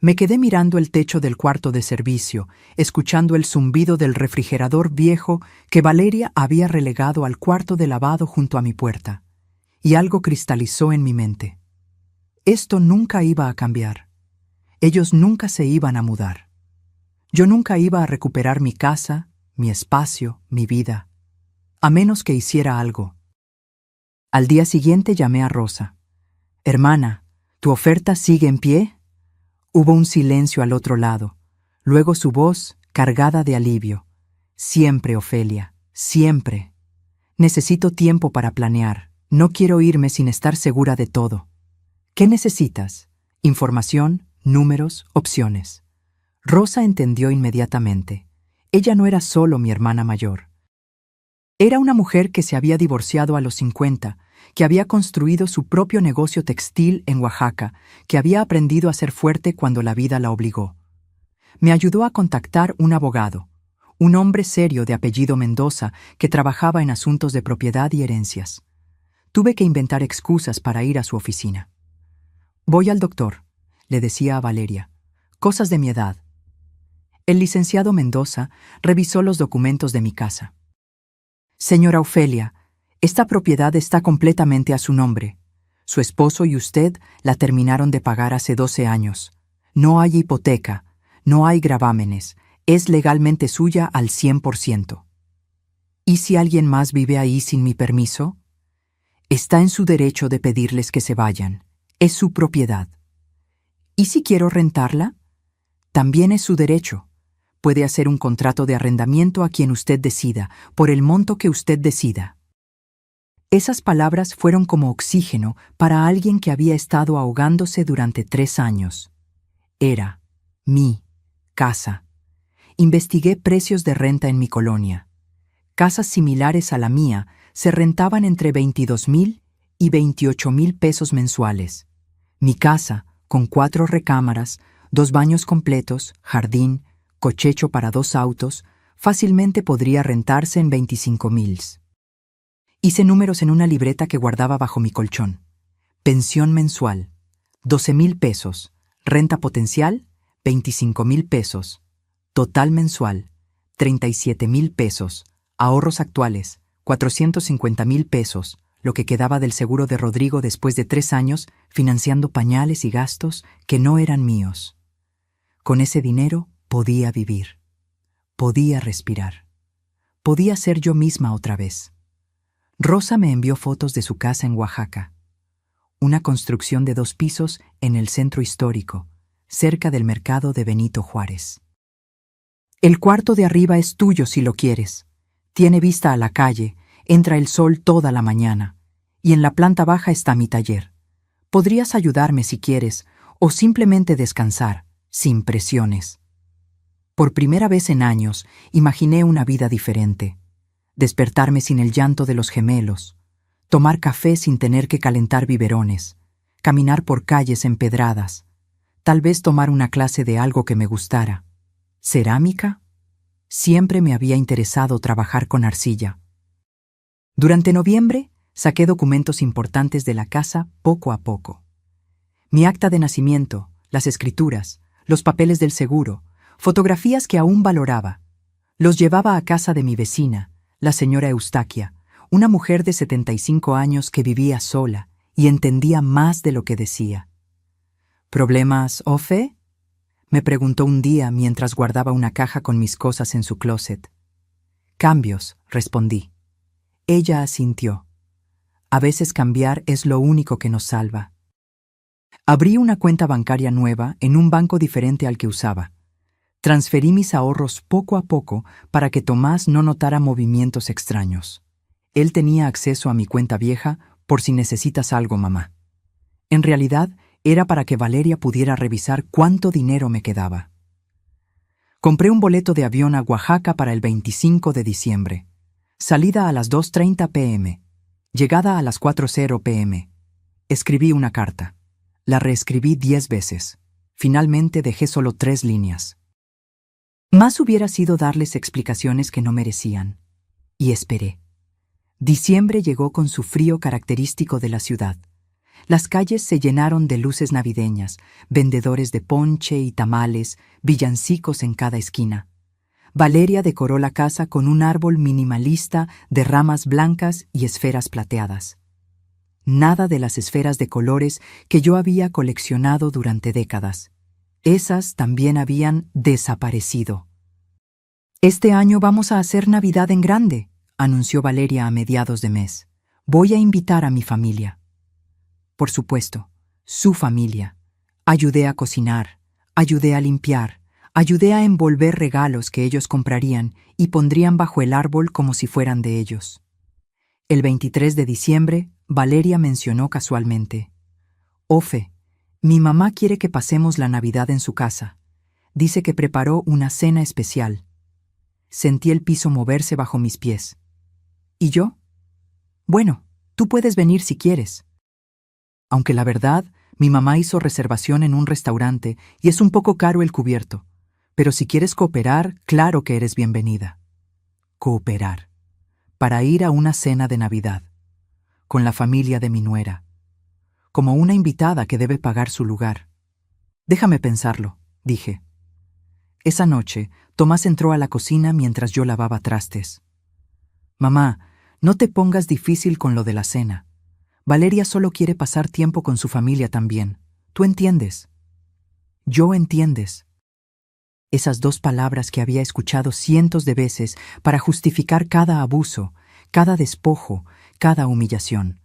Me quedé mirando el techo del cuarto de servicio, escuchando el zumbido del refrigerador viejo que Valeria había relegado al cuarto de lavado junto a mi puerta, y algo cristalizó en mi mente. Esto nunca iba a cambiar. Ellos nunca se iban a mudar. Yo nunca iba a recuperar mi casa, mi espacio, mi vida, a menos que hiciera algo. Al día siguiente llamé a Rosa. Hermana, ¿tu oferta sigue en pie? Hubo un silencio al otro lado, luego su voz cargada de alivio. Siempre, Ofelia, siempre. Necesito tiempo para planear. No quiero irme sin estar segura de todo. ¿Qué necesitas? Información, números, opciones. Rosa entendió inmediatamente. Ella no era solo mi hermana mayor. Era una mujer que se había divorciado a los 50, que había construido su propio negocio textil en Oaxaca, que había aprendido a ser fuerte cuando la vida la obligó. Me ayudó a contactar un abogado, un hombre serio de apellido Mendoza que trabajaba en asuntos de propiedad y herencias. Tuve que inventar excusas para ir a su oficina. Voy al doctor, le decía a Valeria. Cosas de mi edad. El licenciado Mendoza revisó los documentos de mi casa. Señora Ofelia, esta propiedad está completamente a su nombre. Su esposo y usted la terminaron de pagar hace 12 años. No hay hipoteca, no hay gravámenes, es legalmente suya al 100%. ¿Y si alguien más vive ahí sin mi permiso? Está en su derecho de pedirles que se vayan. Es su propiedad. ¿Y si quiero rentarla? También es su derecho. Puede hacer un contrato de arrendamiento a quien usted decida, por el monto que usted decida. Esas palabras fueron como oxígeno para alguien que había estado ahogándose durante 3 años. Era mi casa. Investigué precios de renta en mi colonia. Casas similares a la mía se rentaban entre 22,000 y 28,000 pesos mensuales. Mi casa, con 4 recámaras, 2 baños completos, jardín, cochecho para 2 autos, fácilmente podría rentarse en 25,000. Hice números en una libreta que guardaba bajo mi colchón. Pensión mensual, 12,000 pesos. Renta potencial, 25,000 pesos. Total mensual, 37,000 pesos. Ahorros actuales, 450,000 pesos, lo que quedaba del seguro de Rodrigo después de 3 años financiando pañales y gastos que no eran míos. Con ese dinero podía vivir. Podía respirar. Podía ser yo misma otra vez. Rosa me envió fotos de su casa en Oaxaca. Una construcción de 2 pisos en el centro histórico, cerca del mercado de Benito Juárez. El cuarto de arriba es tuyo si lo quieres. Tiene vista a la calle, entra el sol toda la mañana, y en la planta baja está mi taller. Podrías ayudarme si quieres, o simplemente descansar, sin presiones. Por primera vez en años, imaginé una vida diferente. Despertarme sin el llanto de los gemelos, tomar café sin tener que calentar biberones, caminar por calles empedradas, tal vez tomar una clase de algo que me gustara. ¿Cerámica? Siempre me había interesado trabajar con arcilla. Durante noviembre, saqué documentos importantes de la casa poco a poco. Mi acta de nacimiento, las escrituras, los papeles del seguro, fotografías que aún valoraba. Los llevaba a casa de mi vecina, la señora Eustaquia, una mujer de 75 años que vivía sola y entendía más de lo que decía. ¿Problemas, Ofe? Me preguntó un día mientras guardaba una caja con mis cosas en su closet. Cambios, respondí. Ella asintió. A veces cambiar es lo único que nos salva. Abrí una cuenta bancaria nueva en un banco diferente al que usaba. Transferí mis ahorros poco a poco para que Tomás no notara movimientos extraños. Él tenía acceso a mi cuenta vieja por si necesitas algo, mamá. En realidad, era para que Valeria pudiera revisar cuánto dinero me quedaba. Compré un boleto de avión a Oaxaca para el 25 de diciembre. Salida a las 2:30 p.m. Llegada a las 4:00 p.m. Escribí una carta. La reescribí 10 veces. Finalmente dejé solo 3 líneas. Más hubiera sido darles explicaciones que no merecían. Y esperé. Diciembre llegó con su frío característico de la ciudad. Las calles se llenaron de luces navideñas, vendedores de ponche y tamales, villancicos en cada esquina. Valeria decoró la casa con un árbol minimalista de ramas blancas y esferas plateadas. Nada de las esferas de colores que yo había coleccionado durante décadas. Esas también habían desaparecido. «Este año vamos a hacer Navidad en grande», anunció Valeria a mediados de mes. «Voy a invitar a mi familia». Por supuesto, su familia. Ayudé a cocinar, ayudé a limpiar, ayudé a envolver regalos que ellos comprarían y pondrían bajo el árbol como si fueran de ellos. El 23 de diciembre, Valeria mencionó casualmente: «Ofe, mi mamá quiere que pasemos la Navidad en su casa. Dice que preparó una cena especial». Sentí el piso moverse bajo mis pies. ¿Y yo? Bueno, tú puedes venir si quieres. Aunque la verdad, mi mamá hizo reservación en un restaurante y es un poco caro el cubierto. Pero si quieres cooperar, claro que eres bienvenida. Cooperar. Para ir a una cena de Navidad. Con la familia de mi nuera. Como una invitada que debe pagar su lugar. Déjame pensarlo, dije. Esa noche, Tomás entró a la cocina mientras yo lavaba trastes. «Mamá, no te pongas difícil con lo de la cena. Valeria solo quiere pasar tiempo con su familia también. ¿Tú entiendes?» «Yo entiendes». Esas 2 palabras que había escuchado cientos de veces para justificar cada abuso, cada despojo, cada humillación.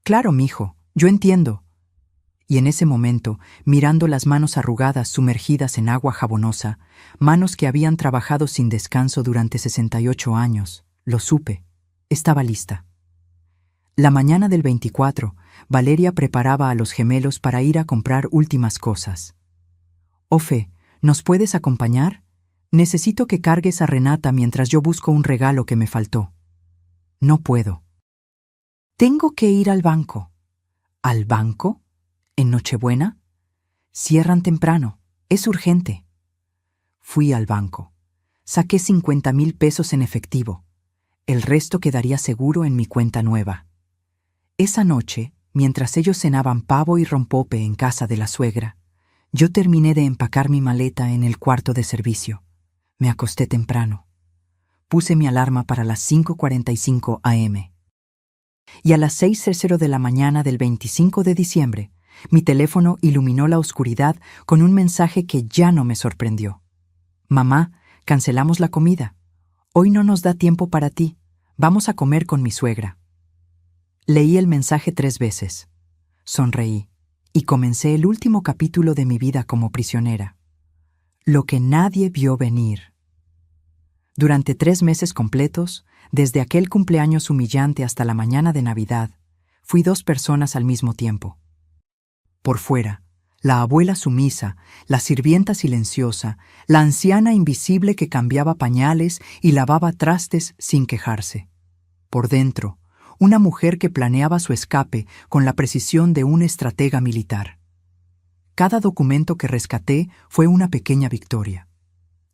«Claro, mijo, yo entiendo». Y en ese momento, mirando las manos arrugadas sumergidas en agua jabonosa, manos que habían trabajado sin descanso durante 68 años, lo supe. Estaba lista. La mañana del 24, Valeria preparaba a los gemelos para ir a comprar últimas cosas. «Ofe, ¿nos puedes acompañar? Necesito que cargues a Renata mientras yo busco un regalo que me faltó». «No puedo». «Tengo que ir al banco». «¿Al banco? ¿En Nochebuena? Cierran temprano. Es urgente. Fui al banco. Saqué 50,000 pesos en efectivo. El resto quedaría seguro en mi cuenta nueva. Esa noche, mientras ellos cenaban pavo y rompope en casa de la suegra, yo terminé de empacar mi maleta en el cuarto de servicio. Me acosté temprano. Puse mi alarma para las 5:45 a.m. Y a las 6:00 de la mañana del 25 de diciembre, mi teléfono iluminó la oscuridad con un mensaje que ya no me sorprendió. Mamá, cancelamos la comida. Hoy no nos da tiempo para ti. Vamos a comer con mi suegra. Leí el mensaje 3 veces. Sonreí y comencé el último capítulo de mi vida como prisionera. Lo que nadie vio venir. Durante 3 meses completos, desde aquel cumpleaños humillante hasta la mañana de Navidad, fui 2 personas al mismo tiempo. Por fuera, la abuela sumisa, la sirvienta silenciosa, la anciana invisible que cambiaba pañales y lavaba trastes sin quejarse. Por dentro, una mujer que planeaba su escape con la precisión de un estratega militar. Cada documento que rescaté fue una pequeña victoria.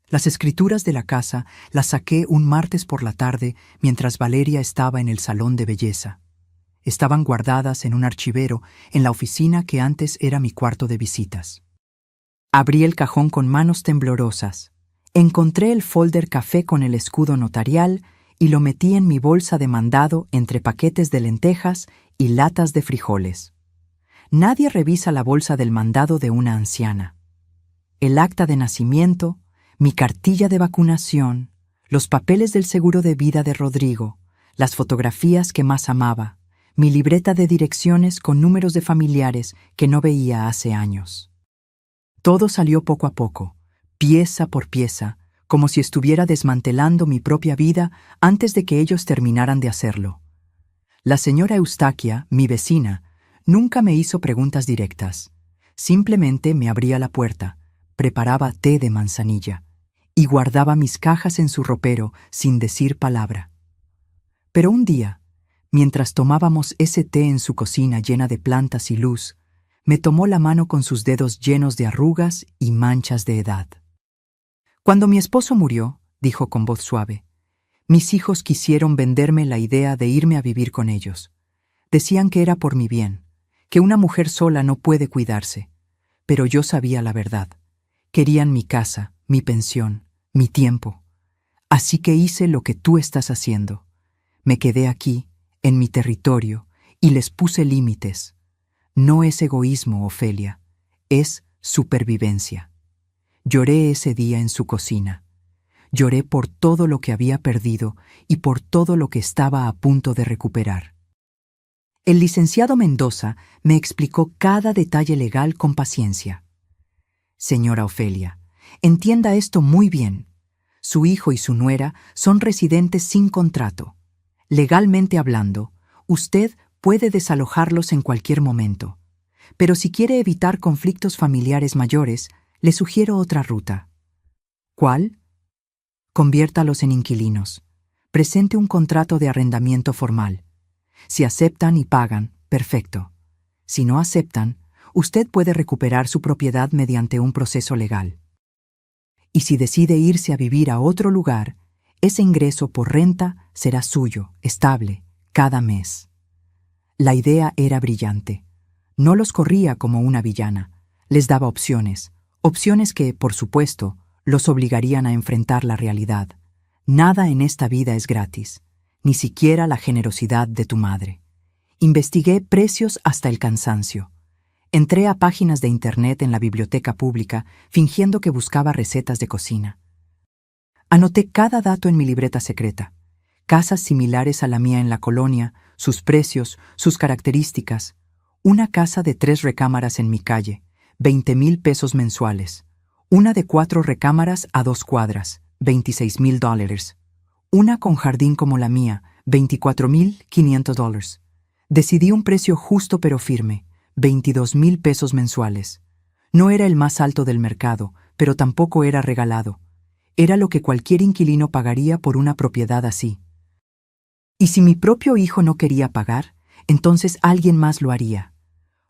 Las escrituras de la casa las saqué un martes por la tarde mientras Valeria estaba en el salón de belleza. Estaban guardadas en un archivero en la oficina que antes era mi cuarto de visitas. Abrí el cajón con manos temblorosas. Encontré el folder café con el escudo notarial y lo metí en mi bolsa de mandado entre paquetes de lentejas y latas de frijoles. Nadie revisa la bolsa del mandado de una anciana. El acta de nacimiento, mi cartilla de vacunación, los papeles del seguro de vida de Rodrigo, las fotografías que más amaba, mi libreta de direcciones con números de familiares que no veía hace años. Todo salió poco a poco, pieza por pieza, como si estuviera desmantelando mi propia vida antes de que ellos terminaran de hacerlo. La señora Eustaquia, mi vecina, nunca me hizo preguntas directas. Simplemente me abría la puerta, preparaba té de manzanilla y guardaba mis cajas en su ropero sin decir palabra. Pero un día, mientras tomábamos ese té en su cocina llena de plantas y luz, me tomó la mano con sus dedos llenos de arrugas y manchas de edad. Cuando mi esposo murió, dijo con voz suave, mis hijos quisieron venderme la idea de irme a vivir con ellos. Decían que era por mi bien, que una mujer sola no puede cuidarse. Pero yo sabía la verdad. Querían mi casa, mi pensión, mi tiempo. Así que hice lo que tú estás haciendo. Me quedé aquí, en mi territorio, y les puse límites. No es egoísmo, Ofelia, es supervivencia. Lloré ese día en su cocina. Lloré por todo lo que había perdido y por todo lo que estaba a punto de recuperar. El licenciado Mendoza me explicó cada detalle legal con paciencia. Señora Ofelia, entienda esto muy bien. Su hijo y su nuera son residentes sin contrato. Legalmente hablando, usted puede desalojarlos en cualquier momento. Pero si quiere evitar conflictos familiares mayores, le sugiero otra ruta. ¿Cuál? Conviértalos en inquilinos. Presente un contrato de arrendamiento formal. Si aceptan y pagan, perfecto. Si no aceptan, usted puede recuperar su propiedad mediante un proceso legal. Y si decide irse a vivir a otro lugar, ese ingreso por renta será suyo, estable, cada mes. La idea era brillante. No los corría como una villana. Les daba opciones. Opciones que, por supuesto, los obligarían a enfrentar la realidad. Nada en esta vida es gratis, ni siquiera la generosidad de tu madre. Investigué precios hasta el cansancio. Entré a páginas de internet en la biblioteca pública fingiendo que buscaba recetas de cocina. Anoté cada dato en mi libreta secreta. Casas similares a la mía en la colonia, sus precios, sus características. Una casa de 3 recámaras en mi calle, 20,000 pesos mensuales. Una de 4 recámaras a 2 cuadras, $26,000. Una con jardín como la mía, $24,500. Decidí un precio justo pero firme, 22,000 pesos mensuales. No era el más alto del mercado, pero tampoco era regalado. Era lo que cualquier inquilino pagaría por una propiedad así. Y si mi propio hijo no quería pagar, entonces alguien más lo haría.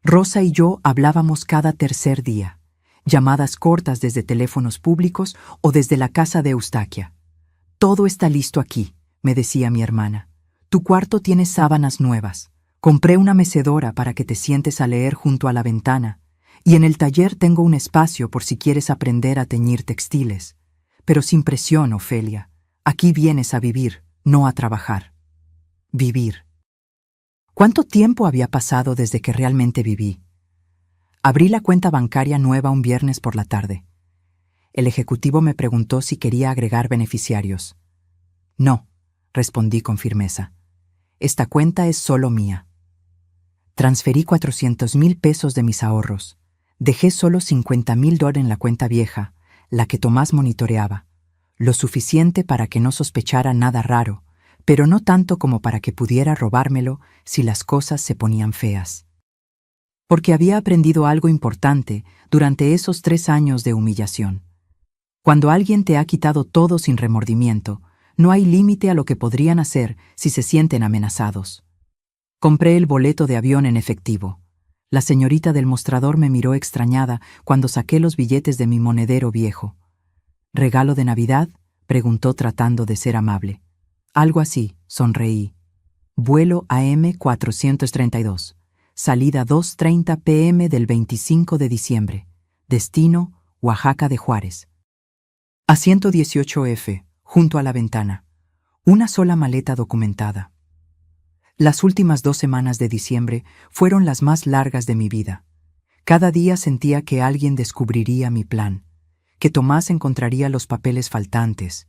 Rosa y yo hablábamos cada tercer día, llamadas cortas desde teléfonos públicos o desde la casa de Eustaquia. Todo está listo aquí, me decía mi hermana. Tu cuarto tiene sábanas nuevas. Compré una mecedora para que te sientes a leer junto a la ventana, y en el taller tengo un espacio por si quieres aprender a teñir textiles. Pero sin presión, Ofelia. Aquí vienes a vivir, no a trabajar. Vivir. ¿Cuánto tiempo había pasado desde que realmente viví? Abrí la cuenta bancaria nueva un viernes por la tarde. El ejecutivo me preguntó si quería agregar beneficiarios. No, respondí con firmeza. Esta cuenta es solo mía. Transferí 400,000 pesos de mis ahorros. Dejé solo 50,000 dólares en la cuenta vieja, la que Tomás monitoreaba. Lo suficiente para que no sospechara nada raro, pero no tanto como para que pudiera robármelo si las cosas se ponían feas. Porque había aprendido algo importante durante esos 3 años de humillación. Cuando alguien te ha quitado todo sin remordimiento, no hay límite a lo que podrían hacer si se sienten amenazados. Compré el boleto de avión en efectivo. La señorita del mostrador me miró extrañada cuando saqué los billetes de mi monedero viejo. ¿Regalo de Navidad?, preguntó tratando de ser amable. Algo así, sonreí. Vuelo AM 432. Salida 2:30 p.m. del 25 de diciembre. Destino, Oaxaca de Juárez. Asiento 18F, junto a la ventana. Una sola maleta documentada. Las últimas 2 semanas de diciembre fueron las más largas de mi vida. Cada día sentía que alguien descubriría mi plan, que Tomás encontraría los papeles faltantes,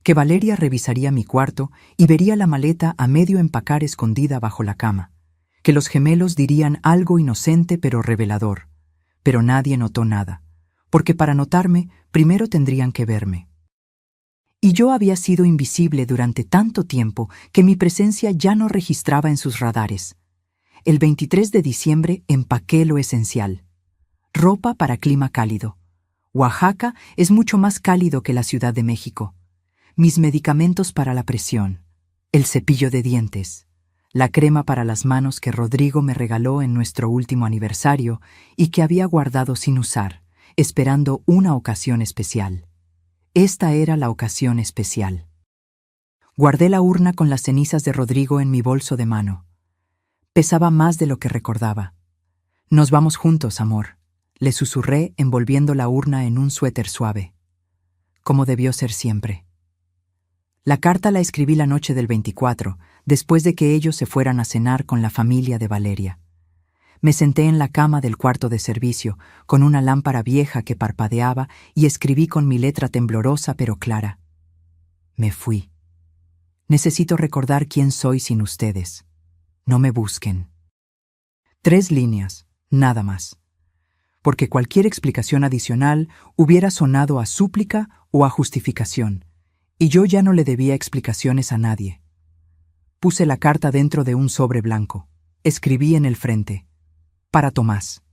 que Valeria revisaría mi cuarto y vería la maleta a medio empacar escondida bajo la cama, que los gemelos dirían algo inocente pero revelador. Pero nadie notó nada, porque para notarme primero tendrían que verme. Y yo había sido invisible durante tanto tiempo que mi presencia ya no registraba en sus radares. El 23 de diciembre empaqué lo esencial. Ropa para clima cálido. Oaxaca es mucho más cálido que la Ciudad de México. Mis medicamentos para la presión. El cepillo de dientes. La crema para las manos que Rodrigo me regaló en nuestro último aniversario y que había guardado sin usar, esperando una ocasión especial. Esta era la ocasión especial. Guardé la urna con las cenizas de Rodrigo en mi bolso de mano. Pesaba más de lo que recordaba. Nos vamos juntos, amor, le susurré envolviendo la urna en un suéter suave. Como debió ser siempre. La carta la escribí la noche del 24, después de que ellos se fueran a cenar con la familia de Valeria. Me senté en la cama del cuarto de servicio, con una lámpara vieja que parpadeaba, y escribí con mi letra temblorosa pero clara. Me fui. Necesito recordar quién soy sin ustedes. No me busquen. 3 líneas, nada más. Porque cualquier explicación adicional hubiera sonado a súplica o a justificación, y yo ya no le debía explicaciones a nadie. Puse la carta dentro de un sobre blanco. Escribí en el frente. Para Tomás.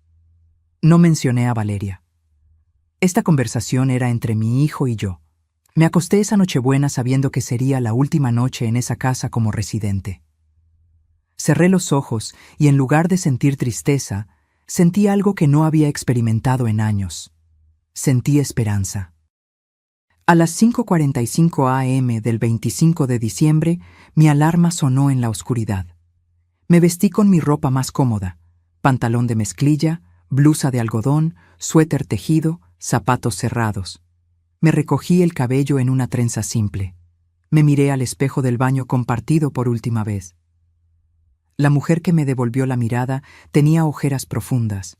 No mencioné a Valeria. Esta conversación era entre mi hijo y yo. Me acosté esa Nochebuena sabiendo que sería la última noche en esa casa como residente. Cerré los ojos y en lugar de sentir tristeza, sentí algo que no había experimentado en años. Sentí esperanza. A las 5:45 a.m. del 25 de diciembre, mi alarma sonó en la oscuridad. Me vestí con mi ropa más cómoda. Pantalón de mezclilla, blusa de algodón, suéter tejido, zapatos cerrados. Me recogí el cabello en una trenza simple. Me miré al espejo del baño compartido por última vez. La mujer que me devolvió la mirada tenía ojeras profundas,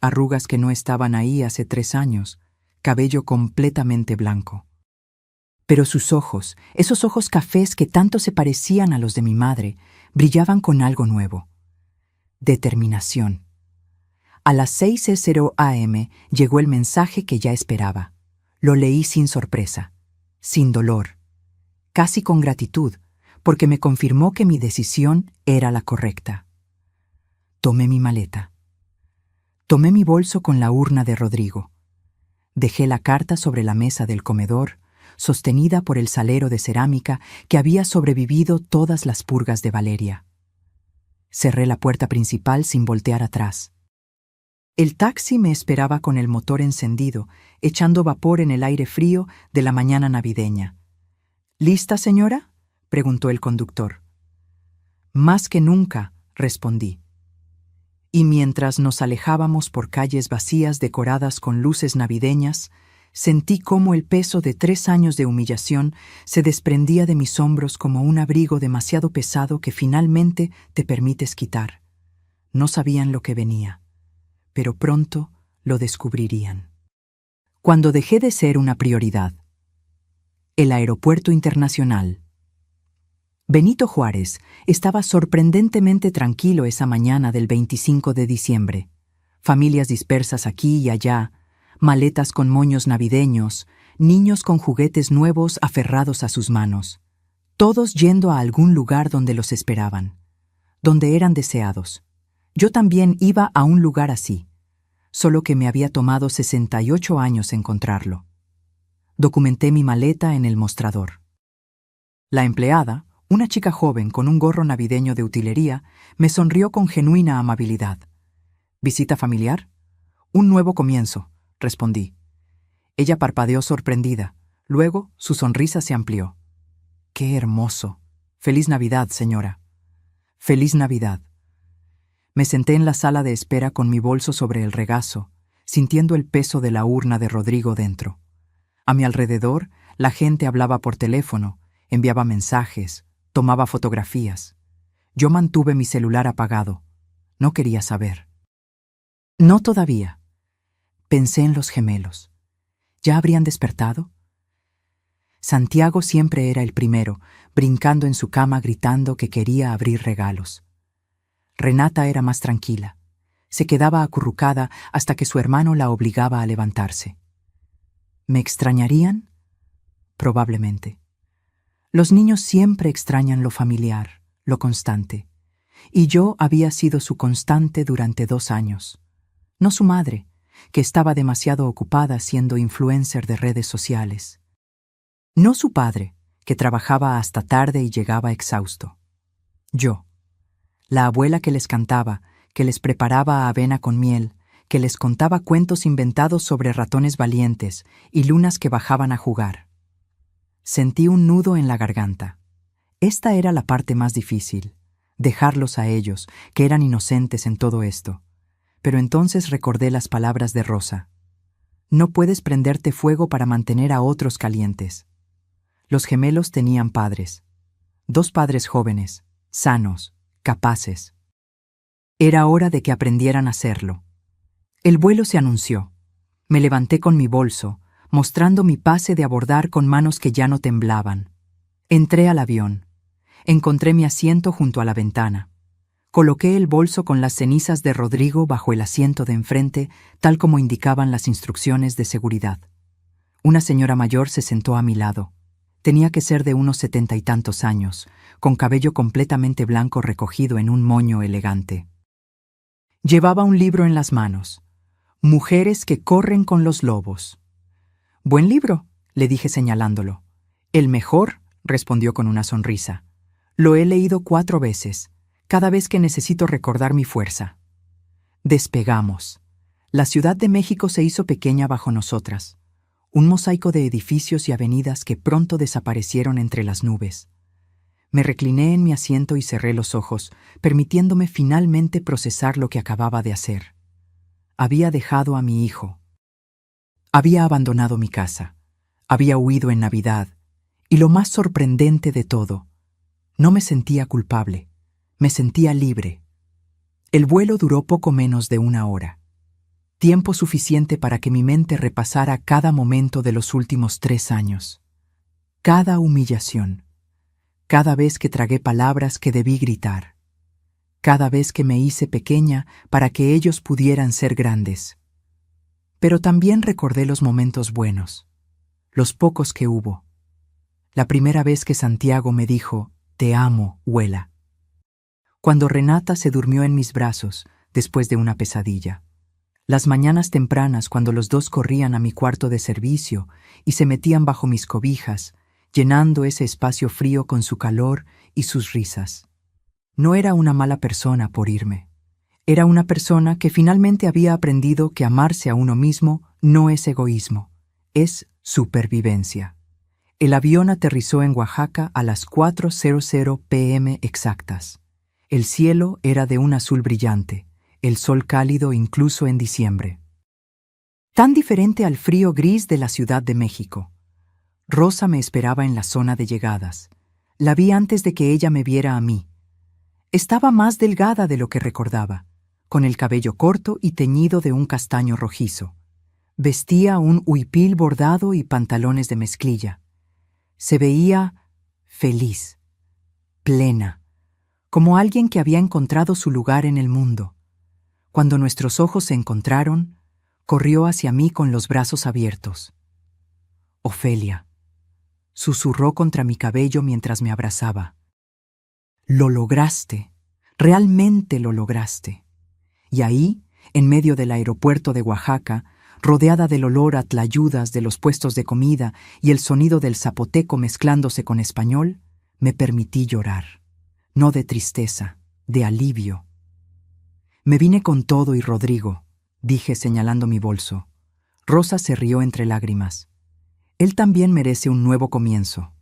arrugas que no estaban ahí hace 3 años, cabello completamente blanco. Pero sus ojos, esos ojos cafés que tanto se parecían a los de mi madre, brillaban con algo nuevo. Determinación. A las 6:00 a.m. llegó el mensaje que ya esperaba. Lo leí sin sorpresa, sin dolor, casi con gratitud, porque me confirmó que mi decisión era la correcta. Tomé mi maleta. Tomé mi bolso con la urna de Rodrigo. Dejé la carta sobre la mesa del comedor, sostenida por el salero de cerámica que había sobrevivido todas las purgas de Valeria. Cerré la puerta principal sin voltear atrás. El taxi me esperaba con el motor encendido, echando vapor en el aire frío de la mañana navideña. ¿Lista, señora?, preguntó el conductor. Más que nunca, respondí. Y mientras nos alejábamos por calles vacías decoradas con luces navideñas, sentí cómo el peso de 3 años de humillación se desprendía de mis hombros como un abrigo demasiado pesado que finalmente te permites quitar. No sabían lo que venía, pero pronto lo descubrirían. Cuando dejé de ser una prioridad. El aeropuerto internacional. Benito Juárez estaba sorprendentemente tranquilo esa mañana del 25 de diciembre. Familias dispersas aquí y allá, maletas con moños navideños, niños con juguetes nuevos aferrados a sus manos, todos yendo a algún lugar donde los esperaban, donde eran deseados. Yo también iba a un lugar así, solo que me había tomado 68 años encontrarlo. Documenté mi maleta en el mostrador. La empleada, una chica joven con un gorro navideño de utilería, me sonrió con genuina amabilidad. ¿Visita familiar? Un nuevo comienzo, respondí. Ella parpadeó sorprendida. Luego su sonrisa se amplió. ¡Qué hermoso! ¡Feliz Navidad, señora! ¡Feliz Navidad! Me senté en la sala de espera con mi bolso sobre el regazo, sintiendo el peso de la urna de Rodrigo dentro. A mi alrededor, la gente hablaba por teléfono, enviaba mensajes, tomaba fotografías. Yo mantuve mi celular apagado. No quería saber. No todavía. Pensé en los gemelos. ¿Ya habrían despertado? Santiago siempre era el primero, brincando en su cama gritando que quería abrir regalos. Renata era más tranquila. Se quedaba acurrucada hasta que su hermano la obligaba a levantarse. ¿Me extrañarían? Probablemente. Los niños siempre extrañan lo familiar, lo constante. Y yo había sido su constante durante 2 años. No su madre, que estaba demasiado ocupada siendo influencer de redes sociales. No su padre, que trabajaba hasta tarde y llegaba exhausto. Yo, la abuela que les cantaba, que les preparaba avena con miel, que les contaba cuentos inventados sobre ratones valientes y lunas que bajaban a jugar. Sentí un nudo en la garganta. Esta era la parte más difícil, dejarlos a ellos, que eran inocentes en todo esto. Pero entonces recordé las palabras de Rosa. No puedes prenderte fuego para mantener a otros calientes. Los gemelos tenían padres. 2 padres jóvenes, sanos, capaces. Era hora de que aprendieran a hacerlo. El vuelo se anunció. Me levanté con mi bolso, mostrando mi pase de abordar con manos que ya no temblaban. Entré al avión. Encontré mi asiento junto a la ventana. Coloqué el bolso con las cenizas de Rodrigo bajo el asiento de enfrente, tal como indicaban las instrucciones de seguridad. Una señora mayor se sentó a mi lado. Tenía que ser de unos 70 y tantos años, con cabello completamente blanco recogido en un moño elegante. Llevaba un libro en las manos. Mujeres que corren con los lobos. «Buen libro», le dije señalándolo. «El mejor», respondió con una sonrisa. «Lo he leído 4 veces, cada vez que necesito recordar mi fuerza». Despegamos. La Ciudad de México se hizo pequeña bajo nosotras. Un mosaico de edificios y avenidas que pronto desaparecieron entre las nubes. Me recliné en mi asiento y cerré los ojos, permitiéndome finalmente procesar lo que acababa de hacer. Había dejado a mi hijo. Había abandonado mi casa. Había huido en Navidad. Y lo más sorprendente de todo, no me sentía culpable. Me sentía libre. El vuelo duró poco menos de 1 hora. Tiempo suficiente para que mi mente repasara cada momento de los últimos 3 años. Cada humillación. Cada vez que tragué palabras que debí gritar. Cada vez que me hice pequeña para que ellos pudieran ser grandes. Pero también recordé los momentos buenos, los pocos que hubo. La primera vez que Santiago me dijo, «Te amo, abuela». Cuando Renata se durmió en mis brazos después de una pesadilla. Las mañanas tempranas cuando los 2 corrían a mi cuarto de servicio y se metían bajo mis cobijas, llenando ese espacio frío con su calor y sus risas. No era una mala persona por irme. Era una persona que finalmente había aprendido que amarse a uno mismo no es egoísmo, es supervivencia. El avión aterrizó en Oaxaca a las 4:00 p.m. exactas. El cielo era de un azul brillante, el sol cálido incluso en diciembre. Tan diferente al frío gris de la Ciudad de México. Rosa me esperaba en la zona de llegadas. La vi antes de que ella me viera a mí. Estaba más delgada de lo que recordaba, con el cabello corto y teñido de un castaño rojizo. Vestía un huipil bordado y pantalones de mezclilla. Se veía feliz, plena, como alguien que había encontrado su lugar en el mundo. Cuando nuestros ojos se encontraron, corrió hacia mí con los brazos abiertos. «Ofelia», susurró contra mi cabello mientras me abrazaba. «Lo lograste, realmente lo lograste». Y ahí, en medio del aeropuerto de Oaxaca, rodeada del olor a tlayudas de los puestos de comida y el sonido del zapoteco mezclándose con español, me permití llorar. No de tristeza, de alivio. «Me vine con todo y Rodrigo», dije señalando mi bolso. Rosa se rió entre lágrimas. «Él también merece un nuevo comienzo».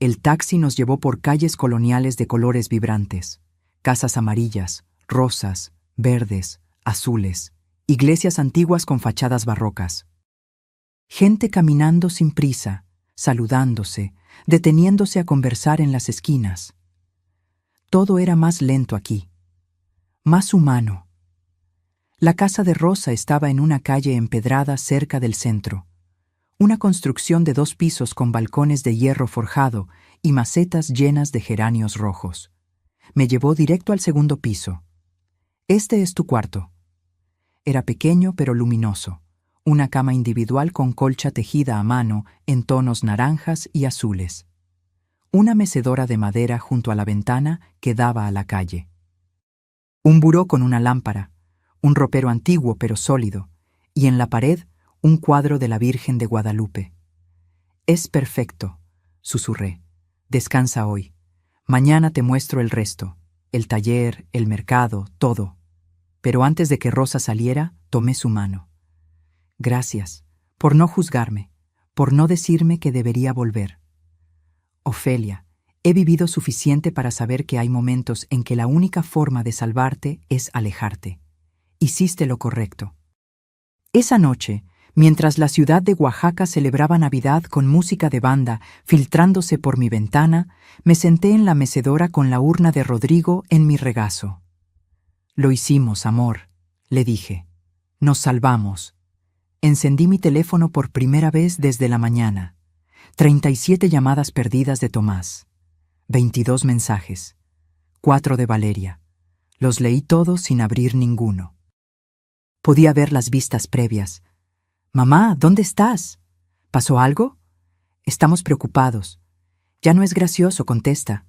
El taxi nos llevó por calles coloniales de colores vibrantes, casas amarillas, rosas, verdes, azules, iglesias antiguas con fachadas barrocas. Gente caminando sin prisa, saludándose, deteniéndose a conversar en las esquinas. Todo era más lento aquí, más humano. La casa de Rosa estaba en una calle empedrada cerca del centro, una construcción de 2 pisos con balcones de hierro forjado y macetas llenas de geranios rojos. Me llevó directo al segundo piso. «Este es tu cuarto». Era pequeño pero luminoso, una cama individual con colcha tejida a mano en tonos naranjas y azules. Una mecedora de madera junto a la ventana que daba a la calle. Un buró con una lámpara, un ropero antiguo pero sólido, y en la pared un cuadro de la Virgen de Guadalupe. «Es perfecto», susurré. «Descansa hoy. Mañana te muestro el resto, el taller, el mercado, todo». Pero antes de que Rosa saliera, tomé su mano. «Gracias, por no juzgarme, por no decirme que debería volver. Ofelia, he vivido suficiente para saber que hay momentos en que la única forma de salvarte es alejarte. Hiciste lo correcto». Esa noche, mientras la ciudad de Oaxaca celebraba Navidad con música de banda filtrándose por mi ventana, me senté en la mecedora con la urna de Rodrigo en mi regazo. «Lo hicimos, amor», le dije. «Nos salvamos». Encendí mi teléfono por primera vez desde la mañana. 37 llamadas perdidas de Tomás. 22 mensajes. 4 de Valeria. Los leí todos sin abrir ninguno. Podía ver las vistas previas. «Mamá, ¿dónde estás? ¿Pasó algo? Estamos preocupados. Ya no es gracioso, contesta.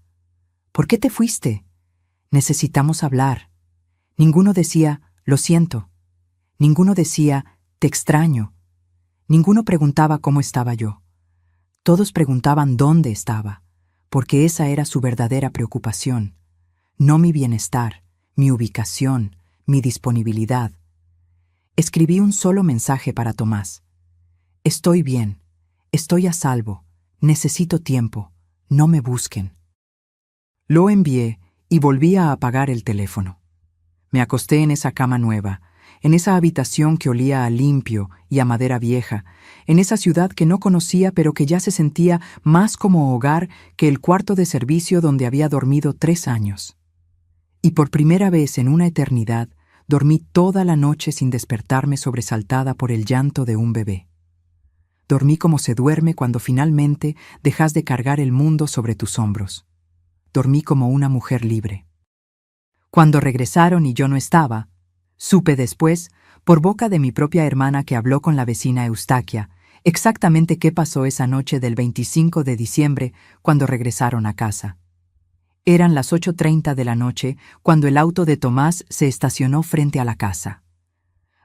¿Por qué te fuiste? Necesitamos hablar». Ninguno decía, «Lo siento». Ninguno decía, «Te extraño». Ninguno preguntaba cómo estaba yo. Todos preguntaban dónde estaba, porque esa era su verdadera preocupación. No mi bienestar, mi ubicación, mi disponibilidad. Escribí un solo mensaje para Tomás. «Estoy bien, estoy a salvo, necesito tiempo, no me busquen». Lo envié y volví a apagar el teléfono. Me acosté en esa cama nueva, en esa habitación que olía a limpio y a madera vieja, en esa ciudad que no conocía pero que ya se sentía más como hogar que el cuarto de servicio donde había dormido 3 años. Y por primera vez en una eternidad, dormí toda la noche sin despertarme sobresaltada por el llanto de un bebé. Dormí como se duerme cuando finalmente dejas de cargar el mundo sobre tus hombros. Dormí como una mujer libre. Cuando regresaron y yo no estaba, supe después, por boca de mi propia hermana que habló con la vecina Eustaquia, exactamente qué pasó esa noche del 25 de diciembre cuando regresaron a casa. Eran las 8:30 de la noche cuando el auto de Tomás se estacionó frente a la casa.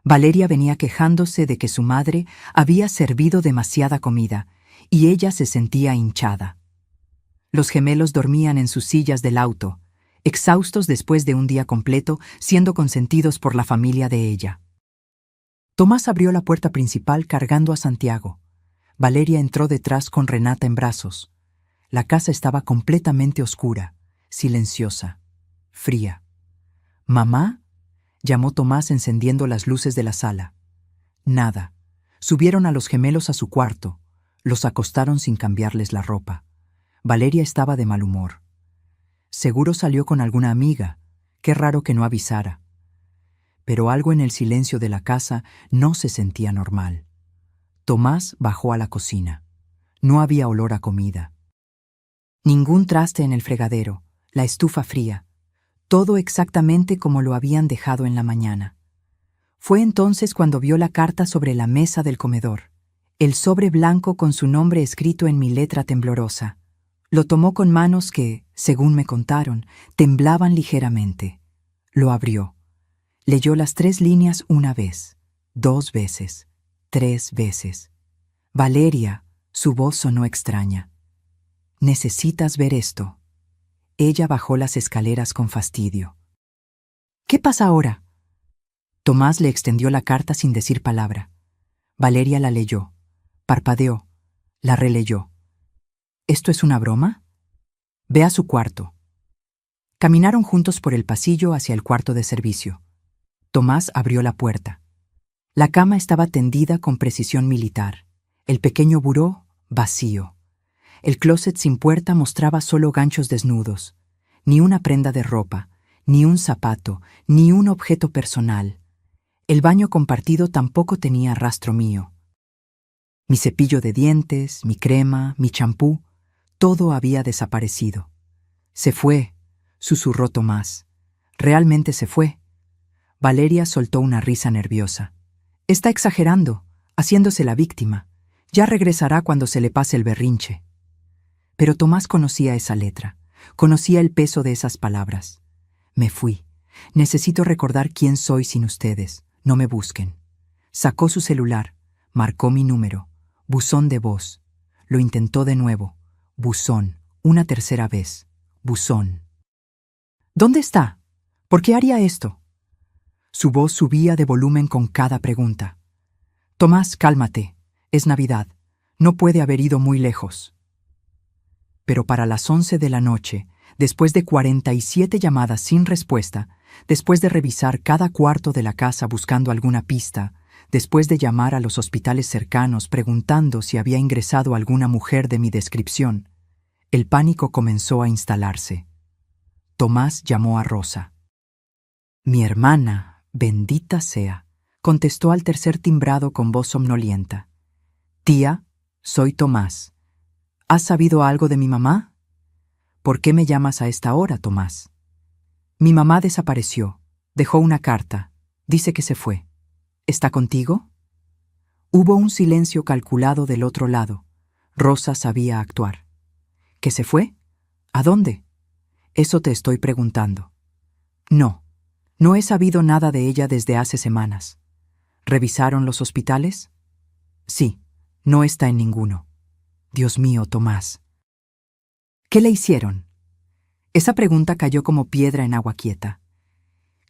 Valeria venía quejándose de que su madre había servido demasiada comida y ella se sentía hinchada. Los gemelos dormían en sus sillas del auto. exhaustos después de un día completo, siendo consentidos por la familia de ella. Tomás abrió la puerta principal cargando a Santiago. Valeria entró detrás con Renata en brazos. La casa estaba completamente oscura, silenciosa, fría. «¿Mamá?», llamó Tomás encendiendo las luces de la sala. Nada. Subieron a los gemelos a su cuarto. Los acostaron sin cambiarles la ropa. Valeria estaba de mal humor. Seguro salió con alguna amiga. Qué raro que no avisara. Pero algo en el silencio de la casa no se sentía normal. Tomás bajó a la cocina. No había olor a comida. Ningún traste en el fregadero, la estufa fría. Todo exactamente como lo habían dejado en la mañana. Fue entonces cuando vio la carta sobre la mesa del comedor, el sobre blanco con su nombre escrito en mi letra temblorosa. Lo tomó con manos que, según me contaron, temblaban ligeramente. Lo abrió. Leyó las 3 líneas una vez, 2 veces, 3 veces. «Valeria», su voz sonó extraña. «Necesitas ver esto». Ella bajó las escaleras con fastidio. «¿Qué pasa ahora?». Tomás le extendió la carta sin decir palabra. Valeria la leyó, parpadeó, la releyó. «¿Esto es una broma?». «Ve a su cuarto». Caminaron juntos por el pasillo hacia el cuarto de servicio. Tomás abrió la puerta. La cama estaba tendida con precisión militar. El pequeño buró, vacío. El closet sin puerta mostraba solo ganchos desnudos. Ni una prenda de ropa, ni un zapato, ni un objeto personal. El baño compartido tampoco tenía rastro mío. Mi cepillo de dientes, mi crema, mi champú, todo había desaparecido. «Se fue», susurró Tomás. «Realmente se fue». Valeria soltó una risa nerviosa. «Está exagerando, haciéndose la víctima. Ya regresará cuando se le pase el berrinche». Pero Tomás conocía esa letra, conocía el peso de esas palabras. «Me fui. Necesito recordar quién soy sin ustedes. No me busquen». Sacó su celular, marcó mi número, buzón de voz. Lo intentó de nuevo, buzón, una tercera vez, buzón. «¿Dónde está? ¿Por qué haría esto?». Su voz subía de volumen con cada pregunta. «Tomás, cálmate. Es Navidad. No puede haber ido muy lejos». Pero para las 11 de la noche, después de 47 llamadas sin respuesta, después de revisar cada cuarto de la casa buscando alguna pista, después de llamar a los hospitales cercanos preguntando si había ingresado alguna mujer de mi descripción, el pánico comenzó a instalarse. Tomás llamó a Rosa. «Mi hermana, bendita sea», contestó al tercer timbrado con voz somnolienta. «Tía, soy Tomás. ¿Has sabido algo de mi mamá?». «¿Por qué me llamas a esta hora, Tomás?». «Mi mamá desapareció. Dejó una carta. Dice que se fue. ¿Está contigo?». Hubo un silencio calculado del otro lado. Rosa sabía actuar. «¿Que se fue? ¿A dónde?». «Eso te estoy preguntando». «No. No he sabido nada de ella desde hace semanas». «¿Revisaron los hospitales?». «Sí. No está en ninguno». «Dios mío, Tomás». «¿Qué le hicieron?». Esa pregunta cayó como piedra en agua quieta.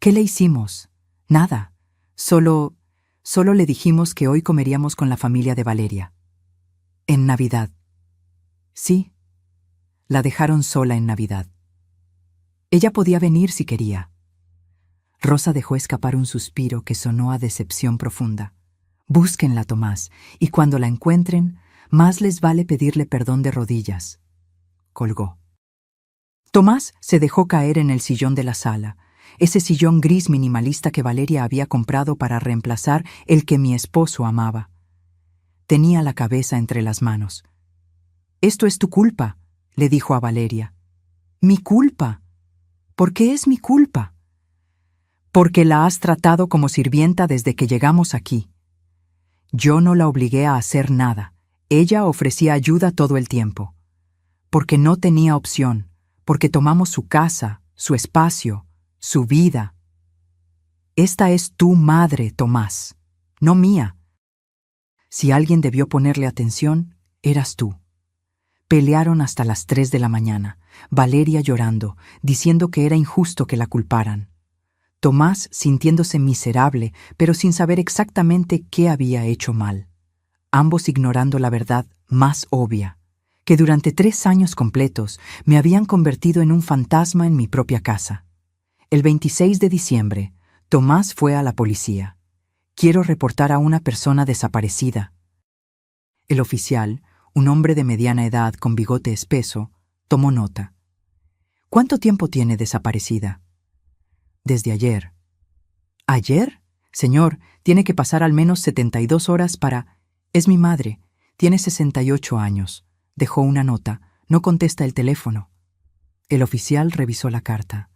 «¿Qué le hicimos?». «Nada. Solo le dijimos que hoy comeríamos con la familia de Valeria». «¿En Navidad?». «Sí. La dejaron sola en Navidad. Ella podía venir si quería». Rosa dejó escapar un suspiro que sonó a decepción profunda. «Búsquenla, Tomás, y cuando la encuentren, más les vale pedirle perdón de rodillas». Colgó. Tomás se dejó caer en el sillón de la sala, ese sillón gris minimalista que Valeria había comprado para reemplazar el que mi esposo amaba. Tenía la cabeza entre las manos. «Esto es tu culpa», le dijo a Valeria. «¿Mi culpa? ¿Por qué es mi culpa?». «Porque la has tratado como sirvienta desde que llegamos aquí». «Yo no la obligué a hacer nada. Ella ofrecía ayuda todo el tiempo». «Porque no tenía opción, porque tomamos su casa, su espacio, su vida». «Esta es tu madre, Tomás, no mía. Si alguien debió ponerle atención, eras tú. Pelearon hasta las 3 de la mañana, Valeria llorando, diciendo que era injusto que la culparan. Tomás sintiéndose miserable, pero sin saber exactamente qué había hecho mal. Ambos ignorando la verdad más obvia, que durante 3 años completos me habían convertido en un fantasma en mi propia casa. El 26 de diciembre, Tomás fue a la policía. Quiero reportar a una persona desaparecida. El oficial, un hombre de mediana edad con bigote espeso, tomó nota. ¿Cuánto tiempo tiene desaparecida? Desde ayer. ¿Ayer? Señor, tiene que pasar al menos 72 horas para... Es mi madre. Tiene 68 años. Dejó una nota. No contesta el teléfono. El oficial revisó la carta.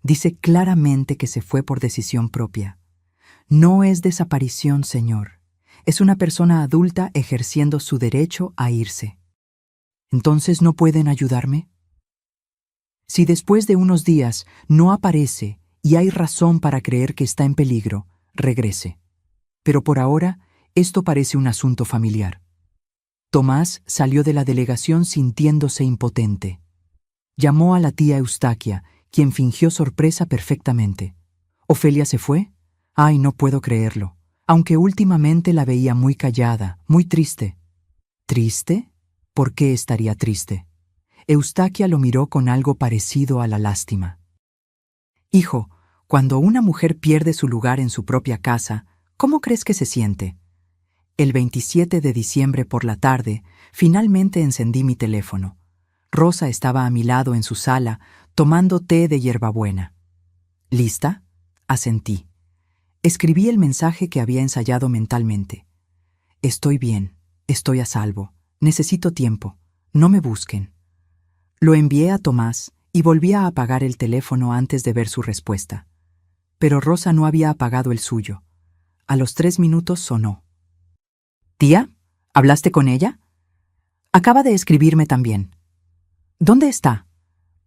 Dice claramente que se fue por decisión propia. No es desaparición, señor. Es una persona adulta ejerciendo su derecho a irse. ¿Entonces no pueden ayudarme? Si después de unos días no aparece y hay razón para creer que está en peligro, regrese. Pero por ahora, esto parece un asunto familiar. Tomás salió de la delegación sintiéndose impotente. Llamó a la tía Eustaquia, quien fingió sorpresa perfectamente. ¿Ofelia se fue? Ay, no puedo creerlo, aunque últimamente la veía muy callada, muy triste. ¿Triste? ¿Por qué estaría triste? Eustaquia lo miró con algo parecido a la lástima. Hijo, cuando una mujer pierde su lugar en su propia casa, ¿cómo crees que se siente? El 27 de diciembre por la tarde, finalmente encendí mi teléfono. Rosa estaba a mi lado en su sala, tomando té de hierbabuena. ¿Lista? Asentí. Escribí el mensaje que había ensayado mentalmente. Estoy bien, estoy a salvo, necesito tiempo, no me busquen. Lo envié a Tomás y volví a apagar el teléfono antes de ver su respuesta. Pero Rosa no había apagado el suyo. A los 3 minutos sonó. ¿Tía? ¿Hablaste con ella? Acaba de escribirme también. ¿Dónde está?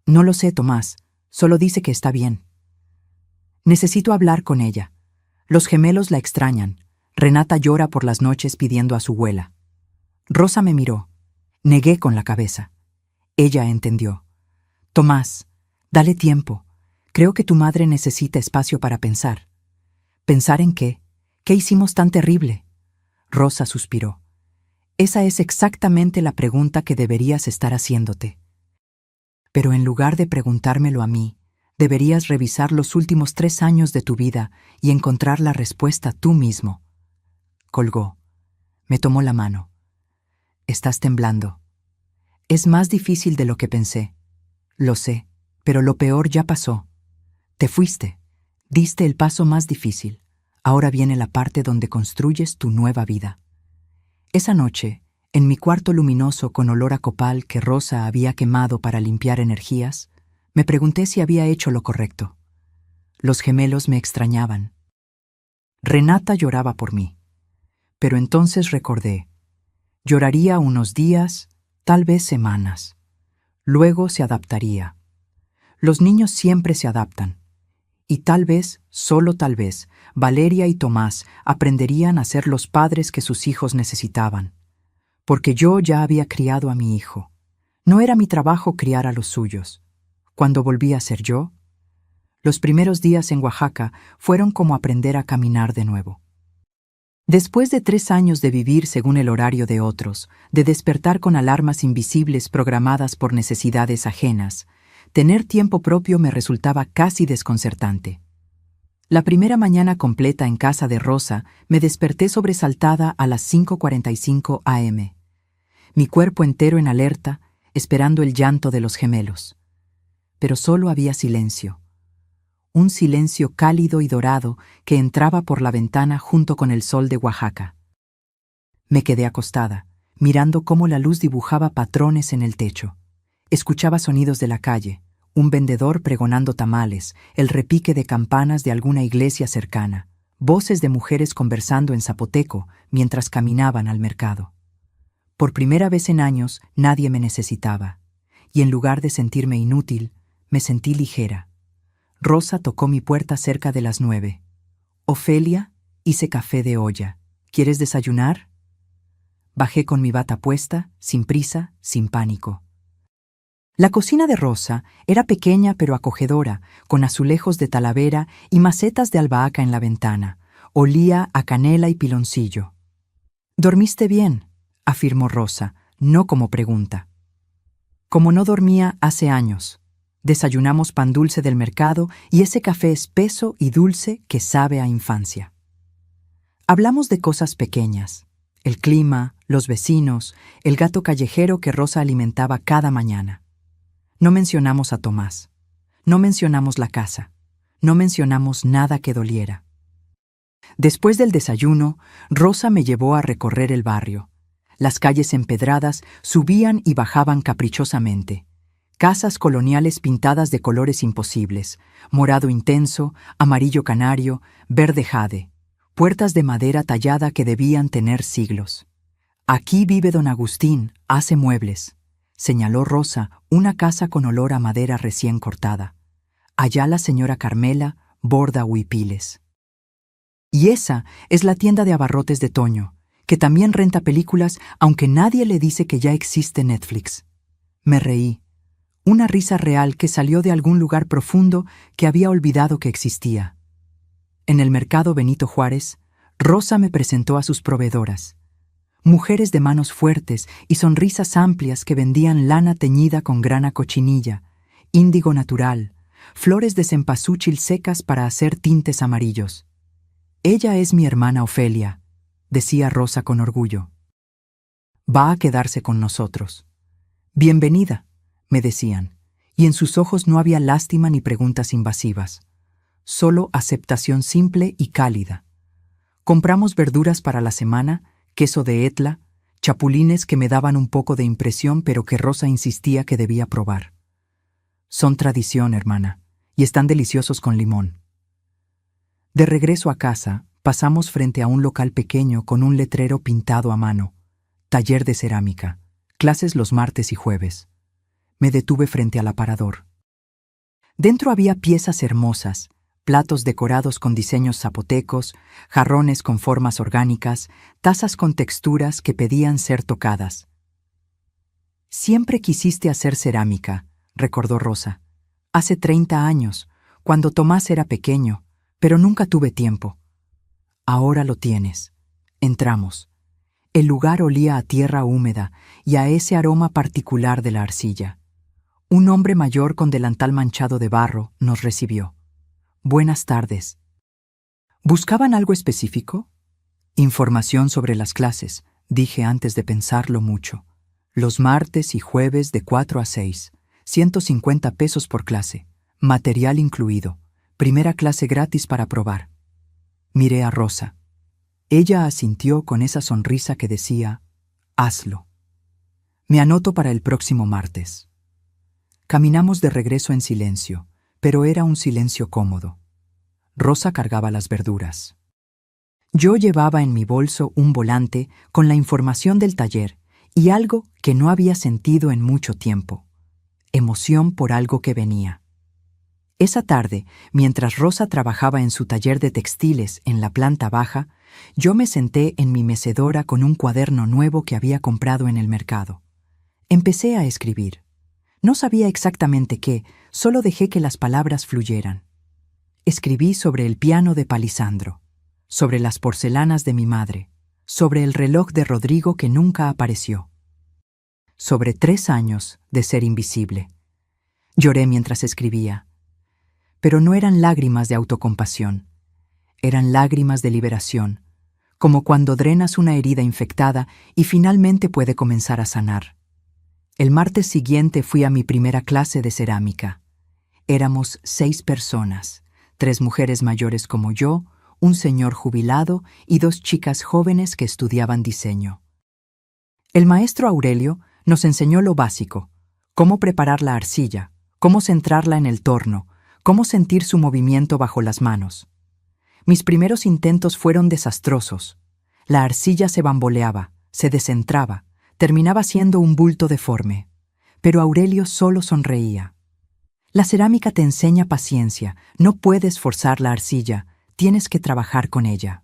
No lo sé, Tomás. Solo dice que está bien. Necesito hablar con ella. Los gemelos la extrañan. Renata llora por las noches pidiendo a su abuela. Rosa me miró. Negué con la cabeza. Ella entendió. Tomás, dale tiempo. Creo que tu madre necesita espacio para pensar. ¿Pensar en qué? ¿Qué hicimos tan terrible? Rosa suspiró. Esa es exactamente la pregunta que deberías estar haciéndote. Pero en lugar de preguntármelo a mí, deberías revisar los últimos 3 años de tu vida y encontrar la respuesta tú mismo. Colgó. Me tomó la mano. Estás temblando. Es más difícil de lo que pensé. Lo sé, pero lo peor ya pasó. Te fuiste. Diste el paso más difícil. Ahora viene la parte donde construyes tu nueva vida. Esa noche, en mi cuarto luminoso con olor a copal que Rosa había quemado para limpiar energías, me pregunté si había hecho lo correcto. Los gemelos me extrañaban. Renata lloraba por mí. Pero entonces recordé. Lloraría unos días, tal vez semanas. Luego se adaptaría. Los niños siempre se adaptan. Y tal vez, solo tal vez, Valeria y Tomás aprenderían a ser los padres que sus hijos necesitaban. Porque yo ya había criado a mi hijo. No era mi trabajo criar a los suyos. Cuando volví a ser yo, los primeros días en Oaxaca fueron como aprender a caminar de nuevo. Después de 3 años de vivir según el horario de otros, de despertar con alarmas invisibles programadas por necesidades ajenas, tener tiempo propio me resultaba casi desconcertante. La primera mañana completa en casa de Rosa me desperté sobresaltada a las 5:45 a.m. Mi cuerpo entero en alerta, esperando el llanto de los gemelos. Pero solo había silencio. Un silencio cálido y dorado que entraba por la ventana junto con el sol de Oaxaca. Me quedé acostada, mirando cómo la luz dibujaba patrones en el techo. Escuchaba sonidos de la calle, un vendedor pregonando tamales, el repique de campanas de alguna iglesia cercana, voces de mujeres conversando en zapoteco mientras caminaban al mercado. Por primera vez en años nadie me necesitaba, y en lugar de sentirme inútil, me sentí ligera. Rosa tocó mi puerta cerca de las 9. Ofelia, hice café de olla. ¿Quieres desayunar? Bajé con mi bata puesta, sin prisa, sin pánico. La cocina de Rosa era pequeña pero acogedora, con azulejos de talavera y macetas de albahaca en la ventana. Olía a canela y piloncillo. «¿Dormiste bien?», afirmó Rosa, no como pregunta. Como no dormía hace años. Desayunamos pan dulce del mercado y ese café espeso y dulce que sabe a infancia. Hablamos de cosas pequeñas: el clima, los vecinos, el gato callejero que Rosa alimentaba cada mañana. No mencionamos a Tomás. No mencionamos la casa. No mencionamos nada que doliera. Después del desayuno, Rosa me llevó a recorrer el barrio. Las calles empedradas subían y bajaban caprichosamente. Casas coloniales pintadas de colores imposibles: morado intenso, amarillo canario, verde jade. Puertas de madera tallada que debían tener siglos. «Aquí vive don Agustín, hace muebles», señaló Rosa una casa con olor a madera recién cortada. «Allá la señora Carmela borda huipiles. Y esa es la tienda de abarrotes de Toño, que también renta películas, aunque nadie le dice que ya existe Netflix». Me reí, una risa real que salió de algún lugar profundo que había olvidado que existía. En el mercado Benito Juárez, Rosa me presentó a sus proveedoras. Mujeres de manos fuertes y sonrisas amplias que vendían lana teñida con grana cochinilla, índigo natural, flores de cempasúchil secas para hacer tintes amarillos. «Ella es mi hermana Ofelia», decía Rosa con orgullo. «Va a quedarse con nosotros». «Bienvenida», me decían, y en sus ojos no había lástima ni preguntas invasivas. Solo aceptación simple y cálida. Compramos verduras para la semana, queso de Etla, chapulines que me daban un poco de impresión pero que Rosa insistía que debía probar. «Son tradición, hermana, y están deliciosos con limón». De regreso a casa, pasamos frente a un local pequeño con un letrero pintado a mano: «Taller de cerámica, clases los martes y jueves». Me detuve frente al aparador. Dentro había piezas hermosas, platos decorados con diseños zapotecos, jarrones con formas orgánicas, tazas con texturas que pedían ser tocadas. «Siempre quisiste hacer cerámica», recordó Rosa. «Hace 30 años, cuando Tomás era pequeño, pero nunca tuve tiempo». «Ahora lo tienes». Entramos. El lugar olía a tierra húmeda y a ese aroma particular de la arcilla. Un hombre mayor con delantal manchado de barro nos recibió. «Buenas tardes». «¿Buscaban algo específico?» «Información sobre las clases», dije antes de pensarlo mucho. «Los martes y jueves de 4 a 6, 150 pesos por clase, material incluido, primera clase gratis para probar». Miré a Rosa. Ella asintió con esa sonrisa que decía: «Hazlo». «Me anoto para el próximo martes». Caminamos de regreso en silencio, pero era un silencio cómodo. Rosa cargaba las verduras. Yo llevaba en mi bolso un volante con la información del taller y algo que no había sentido en mucho tiempo: emoción por algo que venía. Esa tarde, mientras Rosa trabajaba en su taller de textiles en la planta baja, yo me senté en mi mecedora con un cuaderno nuevo que había comprado en el mercado. Empecé a escribir. No sabía exactamente qué, solo dejé que las palabras fluyeran. Escribí sobre el piano de Palisandro, sobre las porcelanas de mi madre, sobre el reloj de Rodrigo que nunca apareció, sobre 3 años de ser invisible. Lloré mientras escribía, pero no eran lágrimas de autocompasión, eran lágrimas de liberación, como cuando drenas una herida infectada y finalmente puede comenzar a sanar. El martes siguiente fui a mi primera clase de cerámica. Éramos 6 personas, 3 mujeres mayores como yo, un señor jubilado y 2 chicas jóvenes que estudiaban diseño. El maestro Aurelio nos enseñó lo básico: cómo preparar la arcilla, cómo centrarla en el torno, cómo sentir su movimiento bajo las manos. Mis primeros intentos fueron desastrosos. La arcilla se bamboleaba, se descentraba, terminaba siendo un bulto deforme. Pero Aurelio solo sonreía. La cerámica te enseña paciencia, no puedes forzar la arcilla, tienes que trabajar con ella.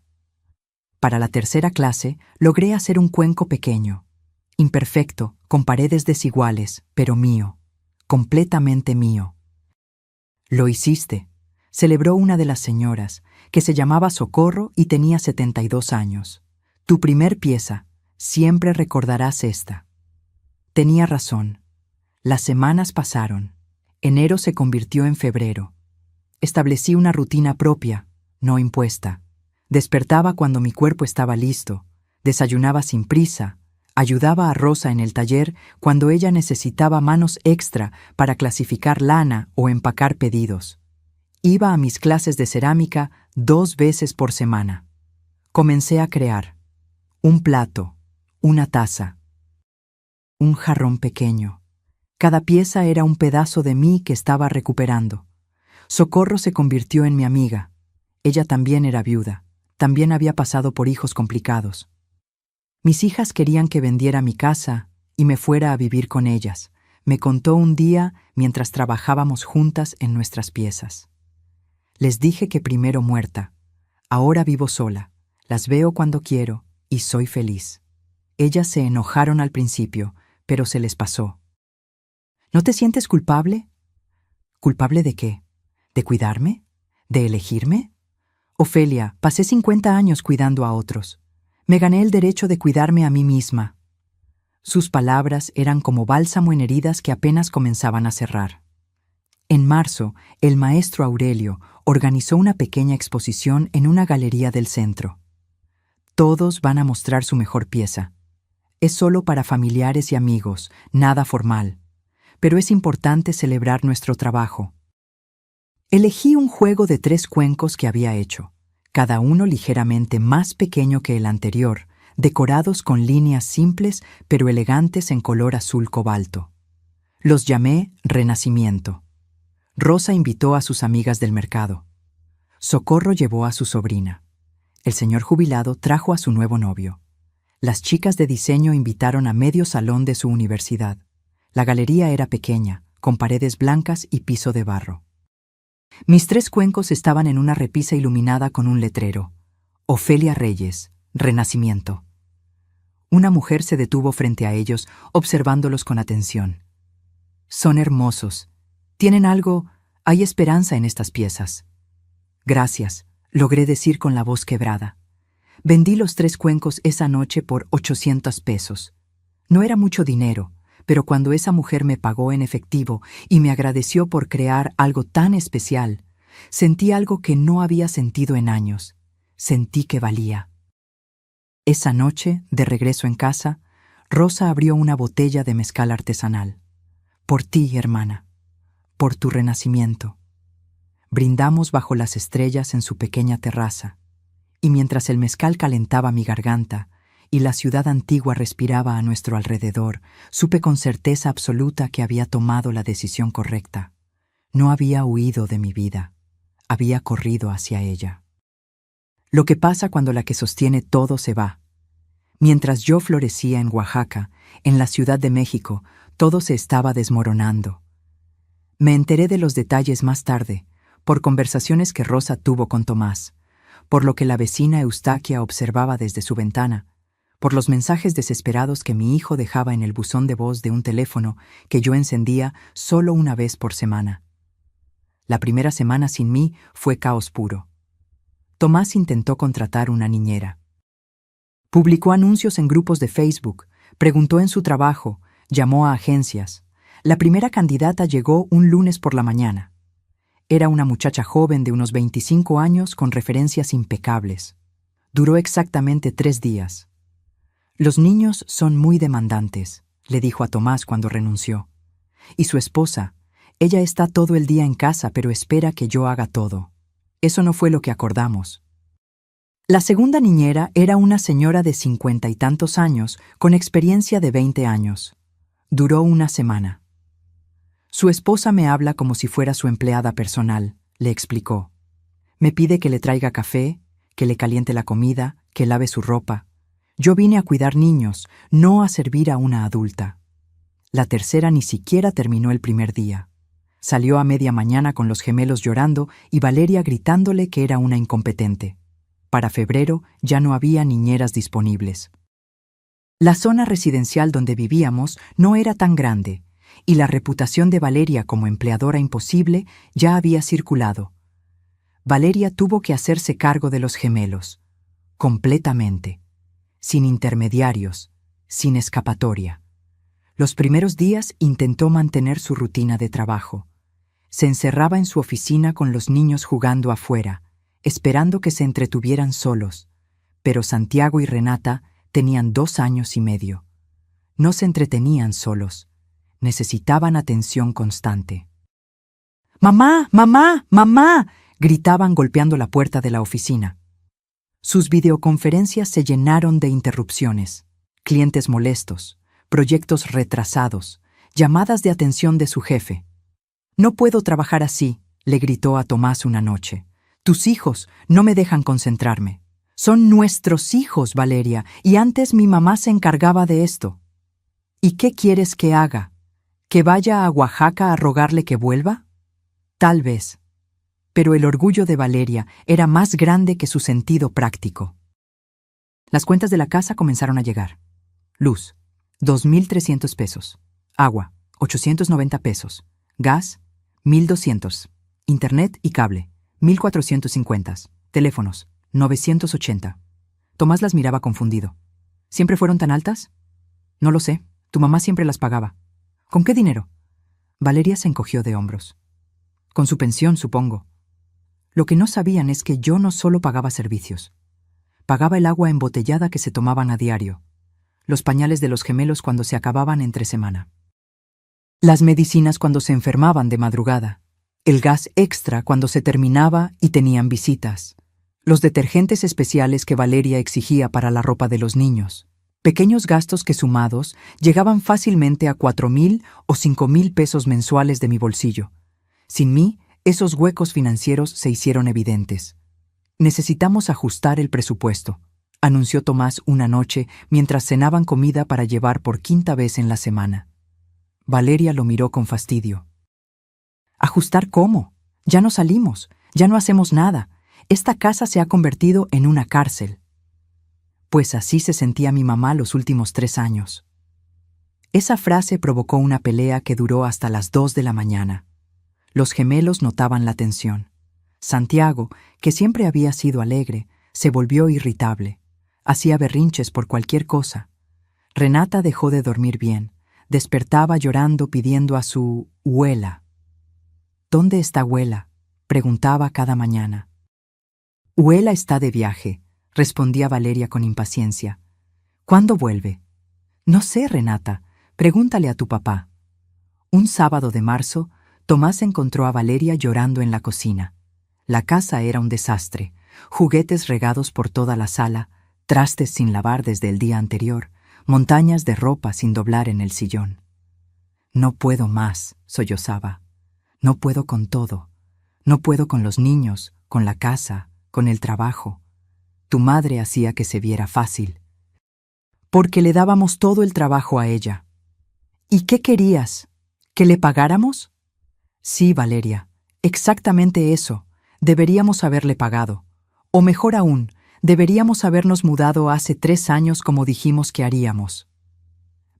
Para la tercera clase, logré hacer un cuenco pequeño, imperfecto, con paredes desiguales, pero mío, completamente mío. Lo hiciste, celebró una de las señoras, que se llamaba Socorro y tenía 72 años. Tu primer pieza, siempre recordarás esta. Tenía razón. Las semanas pasaron. Enero se convirtió en febrero. Establecí una rutina propia, no impuesta. Despertaba cuando mi cuerpo estaba listo, desayunaba sin prisa, ayudaba a Rosa en el taller cuando ella necesitaba manos extra para clasificar lana o empacar pedidos. Iba a mis clases de cerámica 2 veces por semana. Comencé a crear un plato, una taza, un jarrón pequeño. Cada pieza era un pedazo de mí que estaba recuperando. Socorro se convirtió en mi amiga. Ella también era viuda. También había pasado por hijos complicados. Mis hijas querían que vendiera mi casa y me fuera a vivir con ellas. Me contó un día mientras trabajábamos juntas en nuestras piezas. Les dije que primero muerta. Ahora vivo sola. Las veo cuando quiero y soy feliz. Ellas se enojaron al principio, pero se les pasó. ¿No te sientes culpable? ¿Culpable de qué? ¿De cuidarme? ¿De elegirme? Ofelia, pasé 50 años cuidando a otros. Me gané el derecho de cuidarme a mí misma. Sus palabras eran como bálsamo en heridas que apenas comenzaban a cerrar. En marzo, el maestro Aurelio organizó una pequeña exposición en una galería del centro. Todos van a mostrar su mejor pieza. Es solo para familiares y amigos, nada formal. Pero es importante celebrar nuestro trabajo. Elegí un juego de 3 cuencos que había hecho, cada uno ligeramente más pequeño que el anterior, decorados con líneas simples pero elegantes en color azul cobalto. Los llamé Renacimiento. Rosa invitó a sus amigas del mercado. Socorro llevó a su sobrina. El señor jubilado trajo a su nuevo novio. Las chicas de diseño invitaron a medio salón de su universidad. La galería era pequeña, con paredes blancas y piso de barro. Mis 3 cuencos estaban en una repisa iluminada con un letrero. Ofelia Reyes, Renacimiento. Una mujer se detuvo frente a ellos, observándolos con atención. Son hermosos. Tienen algo, hay esperanza en estas piezas. Gracias, logré decir con la voz quebrada. Vendí los 3 cuencos esa noche por 800 pesos. No era mucho dinero, pero cuando esa mujer me pagó en efectivo y me agradeció por crear algo tan especial, sentí algo que no había sentido en años. Sentí que valía. Esa noche, de regreso en casa, Rosa abrió una botella de mezcal artesanal. Por ti, hermana. Por tu renacimiento. Brindamos bajo las estrellas en su pequeña terraza, y mientras el mezcal calentaba mi garganta y la ciudad antigua respiraba a nuestro alrededor, supe con certeza absoluta que había tomado la decisión correcta. No había huido de mi vida, había corrido hacia ella. Lo que pasa cuando la que sostiene todo se va. Mientras yo florecía en Oaxaca, en la Ciudad de México, todo se estaba desmoronando. Me enteré de los detalles más tarde, por conversaciones que Rosa tuvo con Tomás, por lo que la vecina Eustaquia observaba desde su ventana, por los mensajes desesperados que mi hijo dejaba en el buzón de voz de un teléfono que yo encendía solo una vez por semana. La primera semana sin mí fue caos puro. Tomás intentó contratar una niñera. Publicó anuncios en grupos de Facebook, preguntó en su trabajo, llamó a agencias. La primera candidata llegó un lunes por la mañana. Era una muchacha joven de unos 25 años con referencias impecables. Duró exactamente 3 días. Los niños son muy demandantes, le dijo a Tomás cuando renunció. Y su esposa, ella está todo el día en casa pero espera que yo haga todo. Eso no fue lo que acordamos. La segunda niñera era una señora de 50 y tantos años con experiencia de 20 años. Duró una semana. Su esposa me habla como si fuera su empleada personal, le explicó. Me pide que le traiga café, que le caliente la comida, que lave su ropa. Yo vine a cuidar niños, no a servir a una adulta. La tercera ni siquiera terminó el primer día. Salió a media mañana con los gemelos llorando y Valeria gritándole que era una incompetente. Para febrero ya no había niñeras disponibles. La zona residencial donde vivíamos no era tan grande, y la reputación de Valeria como empleadora imposible ya había circulado. Valeria tuvo que hacerse cargo de los gemelos, completamente, sin intermediarios, sin escapatoria. Los primeros días intentó mantener su rutina de trabajo. Se encerraba en su oficina con los niños jugando afuera, esperando que se entretuvieran solos, pero Santiago y Renata tenían 2 años y medio. No se entretenían solos, necesitaban atención constante. ¡Mamá! ¡Mamá! ¡Mamá!, gritaban golpeando la puerta de la oficina. Sus videoconferencias se llenaron de interrupciones, clientes molestos, proyectos retrasados, llamadas de atención de su jefe. «No puedo trabajar así», le gritó a Tomás una noche. «Tus hijos no me dejan concentrarme. Son nuestros hijos, Valeria, y antes mi mamá se encargaba de esto». «¿Y qué quieres que haga? ¿Que vaya a Oaxaca a rogarle que vuelva?» Tal vez. Pero el orgullo de Valeria era más grande que su sentido práctico. Las cuentas de la casa comenzaron a llegar. Luz, 2.300 pesos. Agua, 890 pesos. Gas, 1.200. Internet y cable, 1.450. Teléfonos, 980. Tomás las miraba confundido. ¿Siempre fueron tan altas? No lo sé. Tu mamá siempre las pagaba. ¿Con qué dinero? Valeria se encogió de hombros. Con su pensión, supongo. Lo que no sabían es que yo no solo pagaba servicios. Pagaba el agua embotellada que se tomaban a diario, los pañales de los gemelos cuando se acababan entre semana, las medicinas cuando se enfermaban de madrugada, el gas extra cuando se terminaba y tenían visitas, los detergentes especiales que Valeria exigía para la ropa de los niños, pequeños gastos que sumados llegaban fácilmente a 4.000 o 5.000 pesos mensuales de mi bolsillo. Sin mí, esos huecos financieros se hicieron evidentes. «Necesitamos ajustar el presupuesto», anunció Tomás una noche mientras cenaban comida para llevar por 5ª vez en la semana. Valeria lo miró con fastidio. «¿Ajustar cómo? Ya no salimos, ya no hacemos nada. Esta casa se ha convertido en una cárcel». Pues así se sentía mi mamá los últimos 3 años. Esa frase provocó una pelea que duró hasta las 2 de la mañana. Los gemelos notaban la tensión. Santiago, que siempre había sido alegre, se volvió irritable. Hacía berrinches por cualquier cosa. Renata dejó de dormir bien. Despertaba llorando pidiendo a su Huela. «¿Dónde está Huela?», preguntaba cada mañana. «Huela está de viaje», respondía Valeria con impaciencia. «¿Cuándo vuelve?» «No sé, Renata. Pregúntale a tu papá». Un sábado de marzo, Tomás encontró a Valeria llorando en la cocina. La casa era un desastre, juguetes regados por toda la sala, trastes sin lavar desde el día anterior, montañas de ropa sin doblar en el sillón. «No puedo más», sollozaba. «No puedo con todo. No puedo con los niños, con la casa, con el trabajo. Tu madre hacía que se viera fácil. Porque le dábamos todo el trabajo a ella». «¿Y qué querías? ¿Que le pagáramos?» «Sí, Valeria, exactamente eso. Deberíamos haberle pagado. O mejor aún, deberíamos habernos mudado hace 3 años como dijimos que haríamos».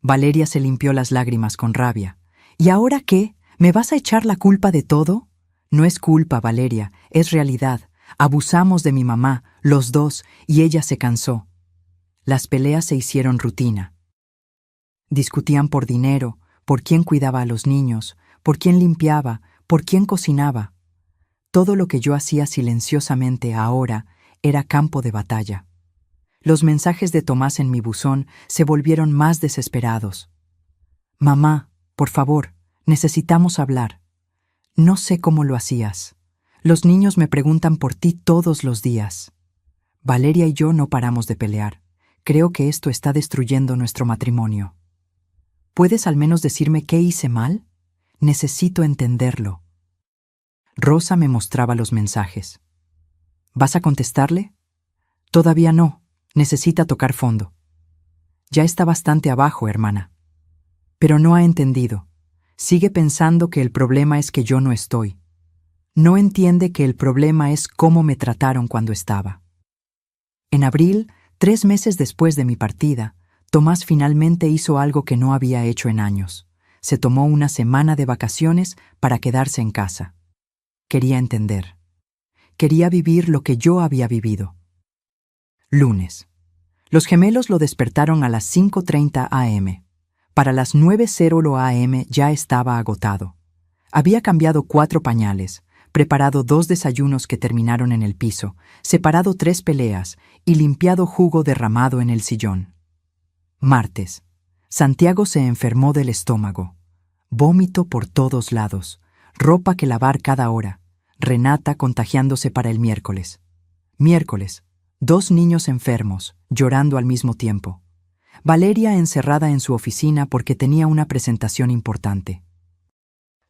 Valeria se limpió las lágrimas con rabia. «¿Y ahora qué? ¿Me vas a echar la culpa de todo?» «No es culpa, Valeria, es realidad. Abusamos de mi mamá, los dos, y ella se cansó». Las peleas se hicieron rutina. Discutían por dinero, por quién cuidaba a los niños, por quién limpiaba, por quién cocinaba. Todo lo que yo hacía silenciosamente ahora era campo de batalla. Los mensajes de Tomás en mi buzón se volvieron más desesperados. «Mamá, por favor, necesitamos hablar. No sé cómo lo hacías. Los niños me preguntan por ti todos los días. Valeria y yo no paramos de pelear. Creo que esto está destruyendo nuestro matrimonio. ¿Puedes al menos decirme qué hice mal? Necesito entenderlo». Rosa me mostraba los mensajes. «¿Vas a contestarle?» «Todavía no. Necesita tocar fondo». «Ya está bastante abajo, hermana». «Pero no ha entendido. Sigue pensando que el problema es que yo no estoy. No entiende que el problema es cómo me trataron cuando estaba». En abril, 3 meses después de mi partida, Tomás finalmente hizo algo que no había hecho en años. Se tomó una semana de vacaciones para quedarse en casa. Quería entender. Quería vivir lo que yo había vivido. Lunes. Los gemelos lo despertaron a las 5:30 a.m. Para las 9:00 a.m. ya estaba agotado. Había cambiado 4 pañales, preparado 2 desayunos que terminaron en el piso, separado 3 peleas y limpiado jugo derramado en el sillón. Martes. Santiago se enfermó del estómago. Vómito por todos lados, ropa que lavar cada hora. Renata contagiándose para el miércoles. Miércoles. 2 niños enfermos, llorando al mismo tiempo. Valeria encerrada en su oficina porque tenía una presentación importante.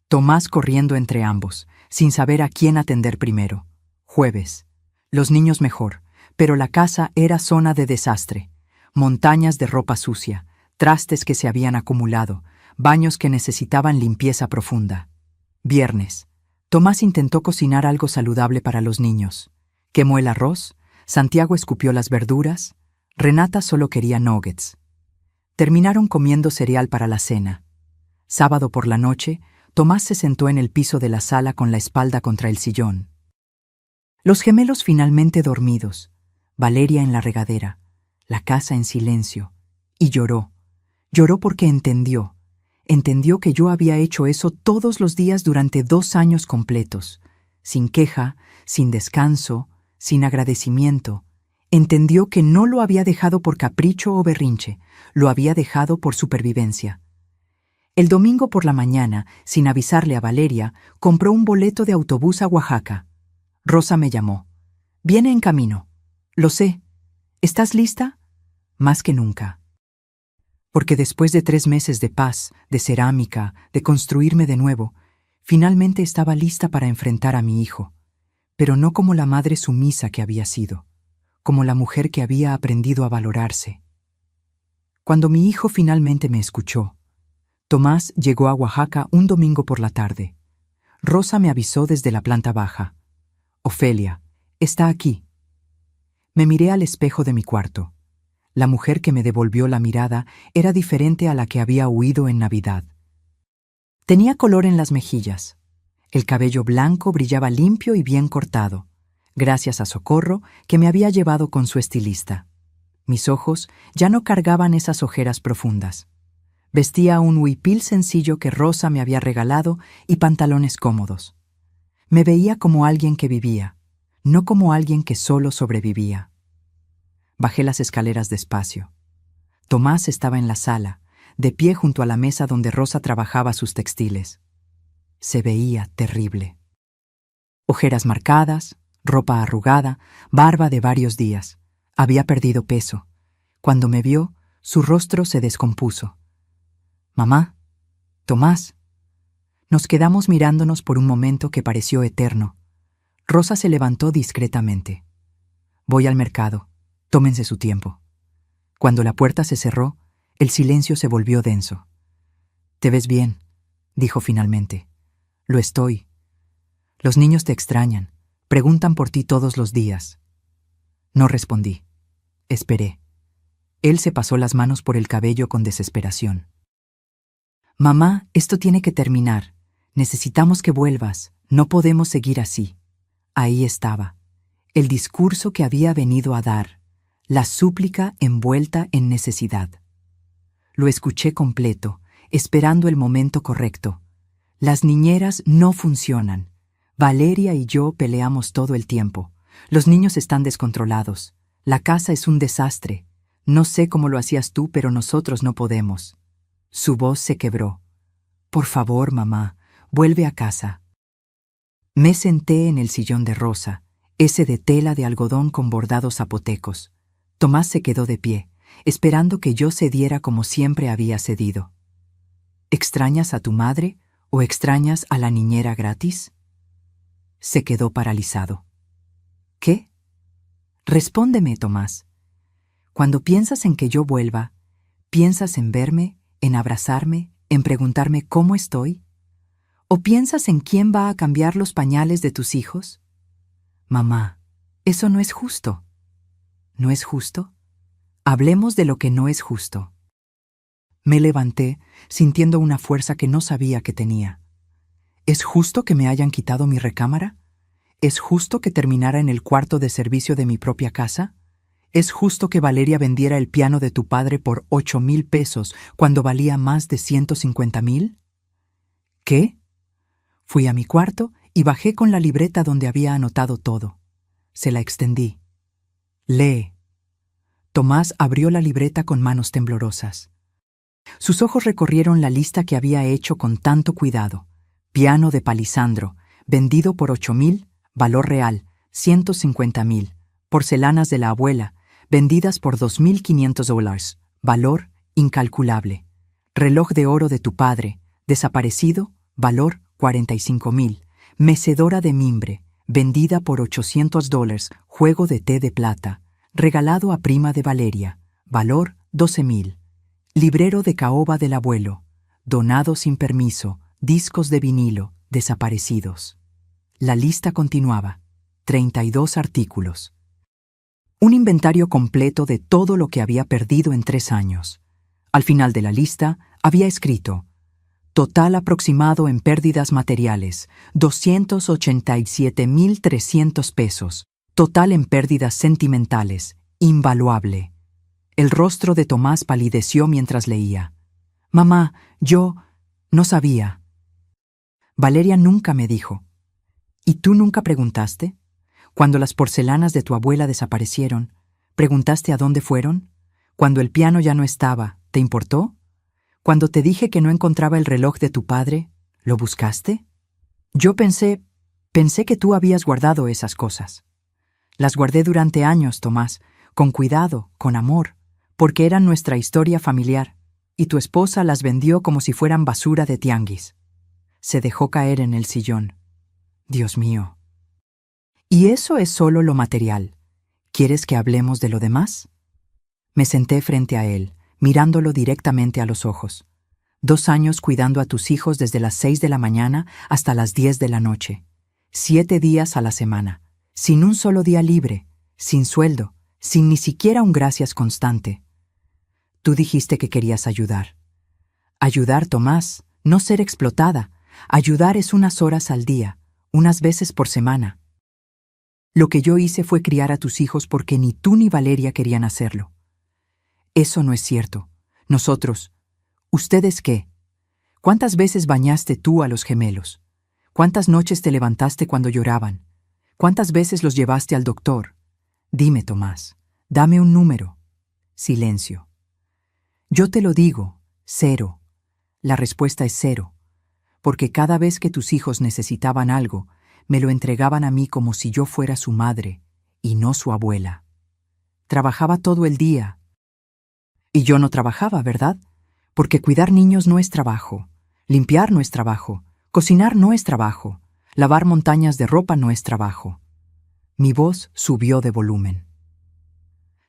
Tomás corriendo entre ambos, sin saber a quién atender primero. Jueves. Los niños mejor, pero la casa era zona de desastre. Montañas de ropa sucia, trastes que se habían acumulado, baños que necesitaban limpieza profunda. Viernes. Tomás intentó cocinar algo saludable para los niños. Quemó el arroz, Santiago escupió las verduras, Renata solo quería nuggets. Terminaron comiendo cereal para la cena. Sábado por la noche, Tomás se sentó en el piso de la sala con la espalda contra el sillón. Los gemelos finalmente dormidos, Valeria en la regadera, la casa en silencio, y lloró. Lloró porque entendió. Entendió que yo había hecho eso todos los días durante 2 años completos, sin queja, sin descanso, sin agradecimiento. Entendió que no lo había dejado por capricho o berrinche, lo había dejado por supervivencia. El domingo por la mañana, sin avisarle a Valeria, compró un boleto de autobús a Oaxaca. Rosa me llamó. Viene en camino. Lo sé. ¿Estás lista? Más que nunca. Porque después de 3 meses de paz, de cerámica, de construirme de nuevo, finalmente estaba lista para enfrentar a mi hijo, pero no como la madre sumisa que había sido, como la mujer que había aprendido a valorarse. Cuando mi hijo finalmente me escuchó, Tomás llegó a Oaxaca un domingo por la tarde. Rosa me avisó desde la planta baja. Ofelia, está aquí. Me miré al espejo de mi cuarto. La mujer que me devolvió la mirada era diferente a la que había huido en Navidad. Tenía color en las mejillas. El cabello blanco brillaba limpio y bien cortado, gracias a Socorro, que me había llevado con su estilista. Mis ojos ya no cargaban esas ojeras profundas. Vestía un huipil sencillo que Rosa me había regalado y pantalones cómodos. Me veía como alguien que vivía, no como alguien que solo sobrevivía. Bajé las escaleras despacio. Tomás estaba en la sala, de pie junto a la mesa donde Rosa trabajaba sus textiles. Se veía terrible. Ojeras marcadas, ropa arrugada, barba de varios días. Había perdido peso. Cuando me vio, su rostro se descompuso. Mamá, Tomás. Nos quedamos mirándonos por un momento que pareció eterno. Rosa se levantó discretamente. Voy al mercado. Tómense su tiempo. Cuando la puerta se cerró, el silencio se volvió denso. «Te ves bien», dijo finalmente. «Lo estoy. Los niños te extrañan, preguntan por ti todos los días». No respondí. Esperé. Él se pasó las manos por el cabello con desesperación. «Mamá, esto tiene que terminar. Necesitamos que vuelvas. No podemos seguir así». Ahí estaba, el discurso que había venido a dar. La súplica envuelta en necesidad. Lo escuché completo, esperando el momento correcto. Las niñeras no funcionan. Valeria y yo peleamos todo el tiempo. Los niños están descontrolados. La casa es un desastre. No sé cómo lo hacías tú, pero nosotros no podemos. Su voz se quebró. Por favor, mamá, vuelve a casa. Me senté en el sillón de Rosa, ese de tela de algodón con bordados zapotecos. Tomás se quedó de pie, esperando que yo cediera como siempre había cedido. ¿Extrañas a tu madre o extrañas a la niñera gratis? Se quedó paralizado. ¿Qué? Respóndeme, Tomás. Cuando piensas en que yo vuelva, ¿piensas en verme, en abrazarme, en preguntarme cómo estoy? ¿O piensas en quién va a cambiar los pañales de tus hijos? Mamá, eso no es justo. ¿No es justo? Hablemos de lo que no es justo. Me levanté, sintiendo una fuerza que no sabía que tenía. ¿Es justo que me hayan quitado mi recámara? ¿Es justo que terminara en el cuarto de servicio de mi propia casa? ¿Es justo que Valeria vendiera el piano de tu padre por 8,000 pesos cuando valía más de 150,000? ¿Qué? Fui a mi cuarto y bajé con la libreta donde había anotado todo. Se la extendí. Lee. Tomás abrió la libreta con manos temblorosas. Sus ojos recorrieron la lista que había hecho con tanto cuidado. Piano de Palisandro, vendido por 8,000, valor real, 150,000. Porcelanas de la abuela, vendidas por $2,500, valor incalculable. Reloj de oro de tu padre, desaparecido, valor 45,000. Mecedora de mimbre, vendida por $800, juego de té de plata, regalado a prima de Valeria, valor 12,000. Librero de caoba del abuelo, donado sin permiso, discos de vinilo, desaparecidos. La lista continuaba. 32 artículos. Un inventario completo de todo lo que había perdido en 3 años. Al final de la lista había escrito: total aproximado en pérdidas materiales, 287,300 pesos. Total en pérdidas sentimentales, invaluable. El rostro de Tomás palideció mientras leía. Mamá, yo no sabía. Valeria nunca me dijo. ¿Y tú nunca preguntaste? Cuando las porcelanas de tu abuela desaparecieron, ¿preguntaste a dónde fueron? Cuando el piano ya no estaba, ¿te importó? Cuando te dije que no encontraba el reloj de tu padre, ¿lo buscaste? Yo pensé que tú habías guardado esas cosas. Las guardé durante años, Tomás, con cuidado, con amor, porque eran nuestra historia familiar, y tu esposa las vendió como si fueran basura de tianguis. Se dejó caer en el sillón. Dios mío. Y eso es solo lo material. ¿Quieres que hablemos de lo demás? Me senté frente a él, mirándolo directamente a los ojos. 2 años cuidando a tus hijos desde las 6 de la mañana hasta las 10 de la noche. 7 días a la semana, sin un solo día libre, sin sueldo, sin ni siquiera un gracias constante. Tú dijiste que querías ayudar. Ayudar, Tomás, no ser explotada. Ayudar es unas horas al día, unas veces por semana. Lo que yo hice fue criar a tus hijos porque ni tú ni Valeria querían hacerlo. Eso no es cierto. Nosotros. ¿Ustedes qué? ¿Cuántas veces bañaste tú a los gemelos? ¿Cuántas noches te levantaste cuando lloraban? ¿Cuántas veces los llevaste al doctor? Dime, Tomás, dame un número. Silencio. Yo te lo digo, 0. La respuesta es 0, porque cada vez que tus hijos necesitaban algo, me lo entregaban a mí como si yo fuera su madre y no su abuela. Trabajaba todo el día. Y yo no trabajaba, ¿verdad? Porque cuidar niños no es trabajo, limpiar no es trabajo, cocinar no es trabajo, lavar montañas de ropa no es trabajo. Mi voz subió de volumen.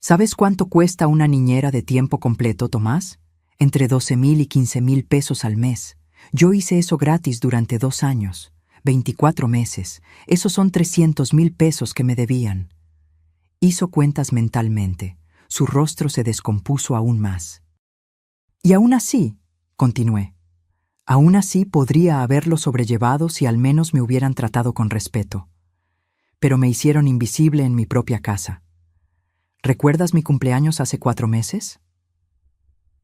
¿Sabes cuánto cuesta una niñera de tiempo completo, Tomás? Entre 12,000 y 15,000 pesos al mes. Yo hice eso gratis durante 2 años, 24 meses. Esos son 300,000 pesos que me debían. Hizo cuentas mentalmente. Su rostro se descompuso aún más. Y aún así, continué, aún así podría haberlo sobrellevado si al menos me hubieran tratado con respeto. Pero me hicieron invisible en mi propia casa. ¿Recuerdas mi cumpleaños hace 4 meses?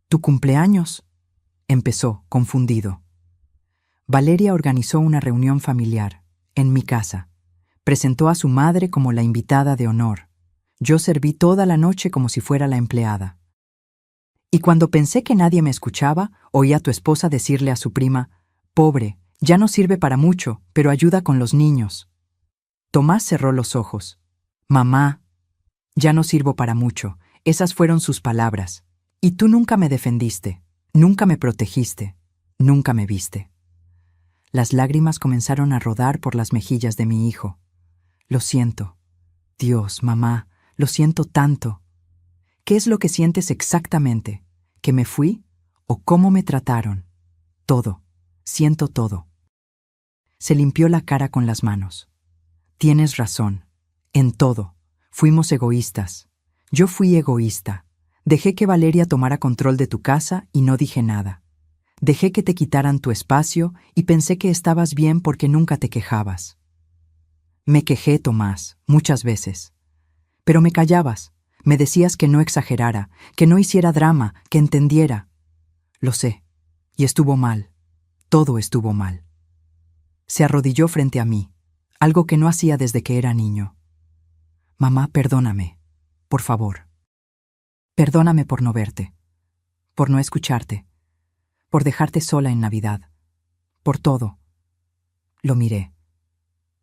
¿Tu cumpleaños? Empezó, confundido. Valeria organizó una reunión familiar, en mi casa. Presentó a su madre como la invitada de honor. Yo serví toda la noche como si fuera la empleada. Y cuando pensé que nadie me escuchaba, oí a tu esposa decirle a su prima: «Pobre, ya no sirve para mucho, pero ayuda con los niños». Tomás cerró los ojos. «Mamá, ya no sirvo para mucho». Esas fueron sus palabras. Y tú nunca me defendiste, nunca me protegiste, nunca me viste. Las lágrimas comenzaron a rodar por las mejillas de mi hijo. Lo siento. Dios, mamá, lo siento tanto. ¿Qué es lo que sientes exactamente? ¿Que me fui? ¿O cómo me trataron? Todo. Siento todo. Se limpió la cara con las manos. Tienes razón. En todo. Fuimos egoístas. Yo fui egoísta. Dejé que Valeria tomara control de tu casa y no dije nada. Dejé que te quitaran tu espacio y pensé que estabas bien porque nunca te quejabas. Me quejé, Tomás, muchas veces. Pero me callabas. Me decías que no exagerara, que no hiciera drama, que entendiera. Lo sé. Y estuvo mal. Todo estuvo mal. Se arrodilló frente a mí, algo que no hacía desde que era niño. Mamá, perdóname. Por favor. Perdóname por no verte, por no escucharte, por dejarte sola en Navidad, por todo. Lo miré.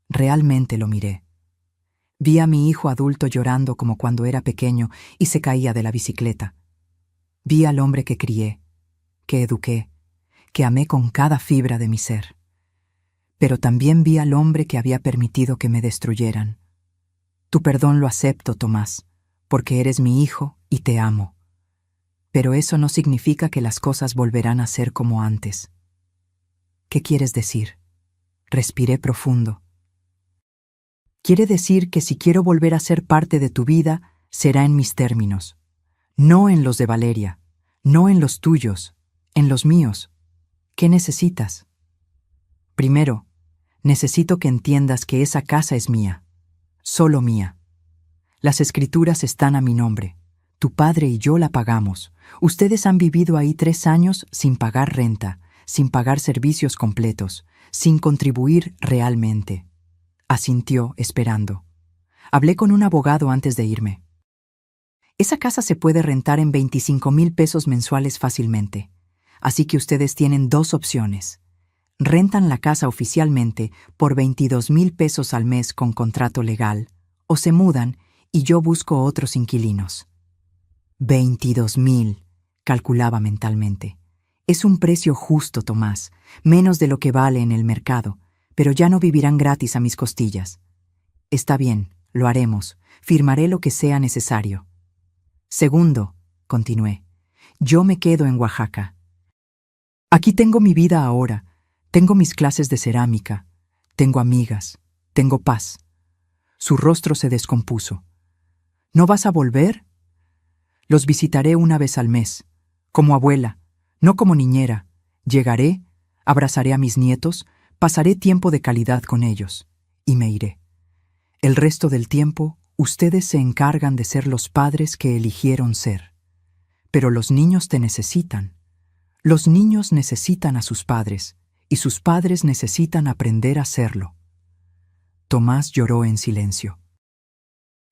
Realmente lo miré. Vi a mi hijo adulto llorando como cuando era pequeño y se caía de la bicicleta. Vi al hombre que crié, que eduqué, que amé con cada fibra de mi ser. Pero también vi al hombre que había permitido que me destruyeran. Tu perdón lo acepto, Tomás, porque eres mi hijo y te amo. Pero eso no significa que las cosas volverán a ser como antes. ¿Qué quieres decir? Respiré profundo. Quiere decir que si quiero volver a ser parte de tu vida, será en mis términos. No en los de Valeria, no en los tuyos, en los míos. ¿Qué necesitas? Primero, necesito que entiendas que esa casa es mía, solo mía. Las escrituras están a mi nombre. Tu padre y yo la pagamos. Ustedes han vivido ahí 3 años sin pagar renta, sin pagar servicios completos, sin contribuir realmente. Asintió, esperando. Hablé con un abogado antes de irme. Esa casa se puede rentar en 25,000 pesos mensuales fácilmente. Así que ustedes tienen 2 opciones. Rentan la casa oficialmente por 22,000 pesos al mes con contrato legal, o se mudan y yo busco otros inquilinos. 22,000, calculaba mentalmente. Es un precio justo, Tomás, menos de lo que vale en el mercado, pero ya no vivirán gratis a mis costillas. Está bien, lo haremos, firmaré lo que sea necesario. Segundo, continué, yo me quedo en Oaxaca. Aquí tengo mi vida ahora, tengo mis clases de cerámica, tengo amigas, tengo paz. Su rostro se descompuso. ¿No vas a volver? Los visitaré una vez al mes, como abuela, no como niñera. Llegaré, abrazaré a mis nietos, pasaré tiempo de calidad con ellos, y me iré. El resto del tiempo, ustedes se encargan de ser los padres que eligieron ser. Pero los niños te necesitan. Los niños necesitan a sus padres, y sus padres necesitan aprender a serlo. Tomás lloró en silencio.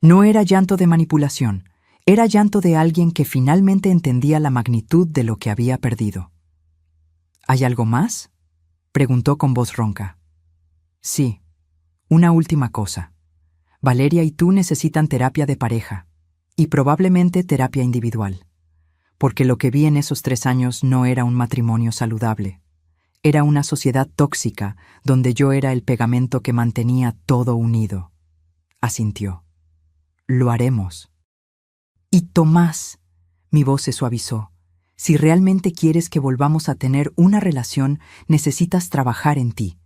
No era llanto de manipulación, era llanto de alguien que finalmente entendía la magnitud de lo que había perdido. ¿Hay algo más?, preguntó con voz ronca. Sí, una última cosa. Valeria y tú necesitan terapia de pareja, y probablemente terapia individual, porque lo que vi en esos 3 años no era un matrimonio saludable. Era una sociedad tóxica donde yo era el pegamento que mantenía todo unido. Asintió. Lo haremos. Y Tomás, mi voz se suavizó, si realmente quieres que volvamos a tener una relación, necesitas trabajar en ti.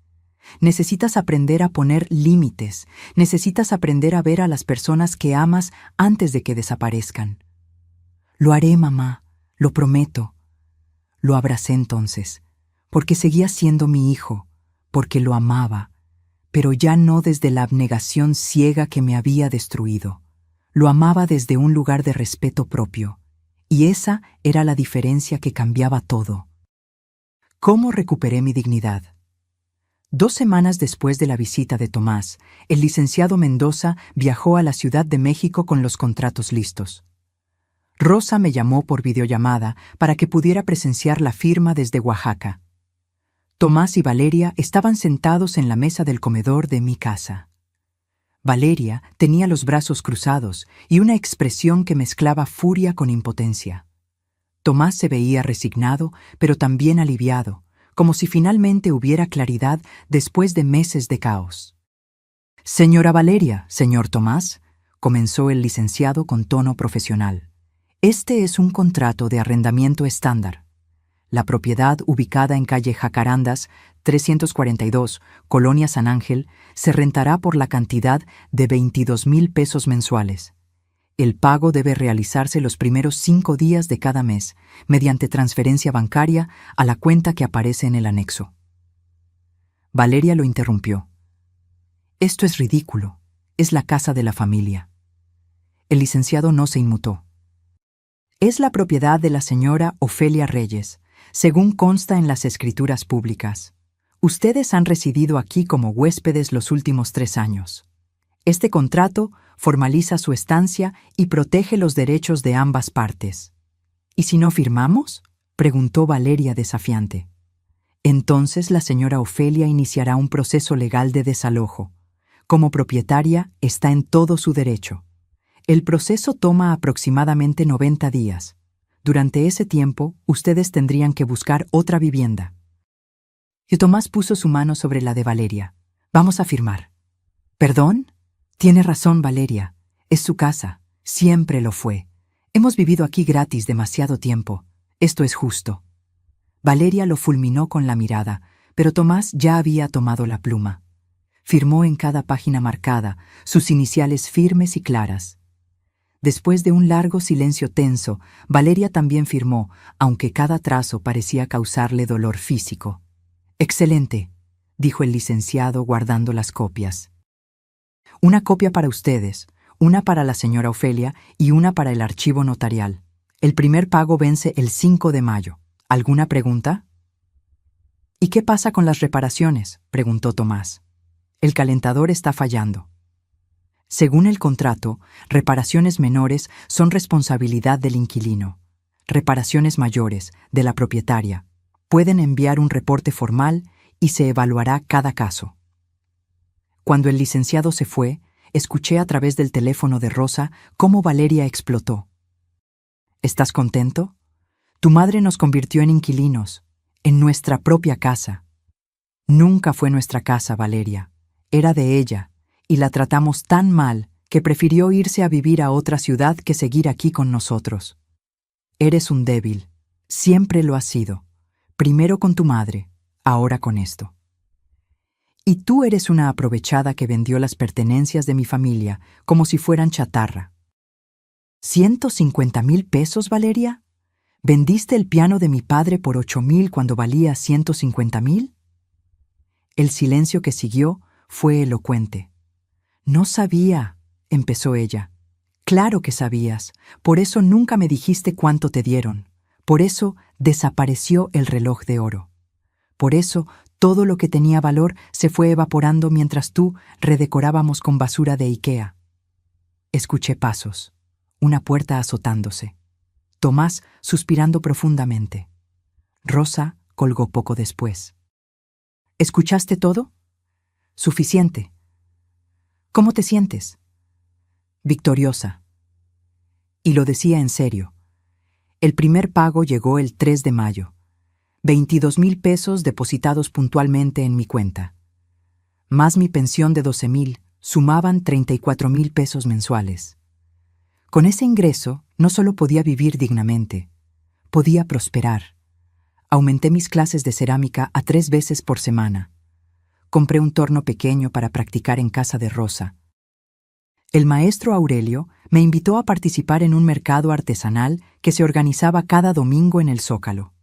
Necesitas aprender a poner límites, necesitas aprender a ver a las personas que amas antes de que desaparezcan. Lo haré, mamá, lo prometo. Lo abracé entonces, porque seguía siendo mi hijo, porque lo amaba, pero ya no desde la abnegación ciega que me había destruido. Lo amaba desde un lugar de respeto propio, y esa era la diferencia que cambiaba todo. ¿Cómo recuperé mi dignidad? 2 semanas después de la visita de Tomás, el licenciado Mendoza viajó a la Ciudad de México con los contratos listos. Rosa me llamó por videollamada para que pudiera presenciar la firma desde Oaxaca. Tomás y Valeria estaban sentados en la mesa del comedor de mi casa. Valeria tenía los brazos cruzados y una expresión que mezclaba furia con impotencia. Tomás se veía resignado, pero también aliviado, como si finalmente hubiera claridad después de meses de caos. «Señora Valeria, señor Tomás», comenzó el licenciado con tono profesional. «Este es un contrato de arrendamiento estándar. La propiedad, ubicada en calle Jacarandas, 342, Colonia San Ángel, se rentará por la cantidad de 22,000 pesos mensuales. El pago debe realizarse los primeros 5 días de cada mes, mediante transferencia bancaria a la cuenta que aparece en el anexo. Valeria lo interrumpió. Esto es ridículo. Es la casa de la familia. El licenciado no se inmutó. Es la propiedad de la señora Ofelia Reyes, según consta en las escrituras públicas. Ustedes han residido aquí como huéspedes los últimos 3 años. Este contrato formaliza su estancia y protege los derechos de ambas partes. ¿Y si no firmamos?, preguntó Valeria desafiante. Entonces la señora Ofelia iniciará un proceso legal de desalojo. Como propietaria, está en todo su derecho. El proceso toma aproximadamente 90 días. Durante ese tiempo, ustedes tendrían que buscar otra vivienda. Y Tomás puso su mano sobre la de Valeria. Vamos a firmar. ¿Perdón? Tiene razón, Valeria. Es su casa. Siempre lo fue. Hemos vivido aquí gratis demasiado tiempo. Esto es justo. Valeria lo fulminó con la mirada, pero Tomás ya había tomado la pluma. Firmó en cada página marcada, sus iniciales firmes y claras. Después de un largo silencio tenso, Valeria también firmó, aunque cada trazo parecía causarle dolor físico. «Excelente», dijo el licenciado guardando las copias. «Una copia para ustedes, una para la señora Ofelia y una para el archivo notarial. El primer pago vence el 5 de mayo. ¿Alguna pregunta?» «¿Y qué pasa con las reparaciones?», preguntó Tomás. «El calentador está fallando». Según el contrato, reparaciones menores son responsabilidad del inquilino. Reparaciones mayores, de la propietaria. Pueden enviar un reporte formal y se evaluará cada caso. Cuando el licenciado se fue, escuché a través del teléfono de Rosa cómo Valeria explotó. ¿Estás contento? Tu madre nos convirtió en inquilinos, en nuestra propia casa. Nunca fue nuestra casa, Valeria. Era de ella, y la tratamos tan mal que prefirió irse a vivir a otra ciudad que seguir aquí con nosotros. Eres un débil. Siempre lo has sido. Primero con tu madre, ahora con esto. Y tú eres una aprovechada que vendió las pertenencias de mi familia como si fueran chatarra. ¿150,000 pesos, Valeria? ¿Vendiste el piano de mi padre por 8,000 cuando valía 150,000? El silencio que siguió fue elocuente. «No sabía», empezó ella. «Claro que sabías. Por eso nunca me dijiste cuánto te dieron. Por eso desapareció el reloj de oro. Por eso todo lo que tenía valor se fue evaporando mientras tú redecorábamos con basura de IKEA». Escuché pasos, una puerta azotándose. Tomás suspirando profundamente. Rosa colgó poco después. «¿Escuchaste todo?» «Suficiente». «¿Cómo te sientes?» «Victoriosa». Y lo decía en serio. El primer pago llegó el 3 de mayo. 22,000 pesos depositados puntualmente en mi cuenta. Más mi pensión de 12,000 sumaban 34,000 pesos mensuales. Con ese ingreso no solo podía vivir dignamente, podía prosperar. Aumenté mis clases de cerámica a 3 veces por semana. Compré un torno pequeño para practicar en casa de Rosa. El maestro Aurelio me invitó a participar en un mercado artesanal que se organizaba cada domingo en el Zócalo.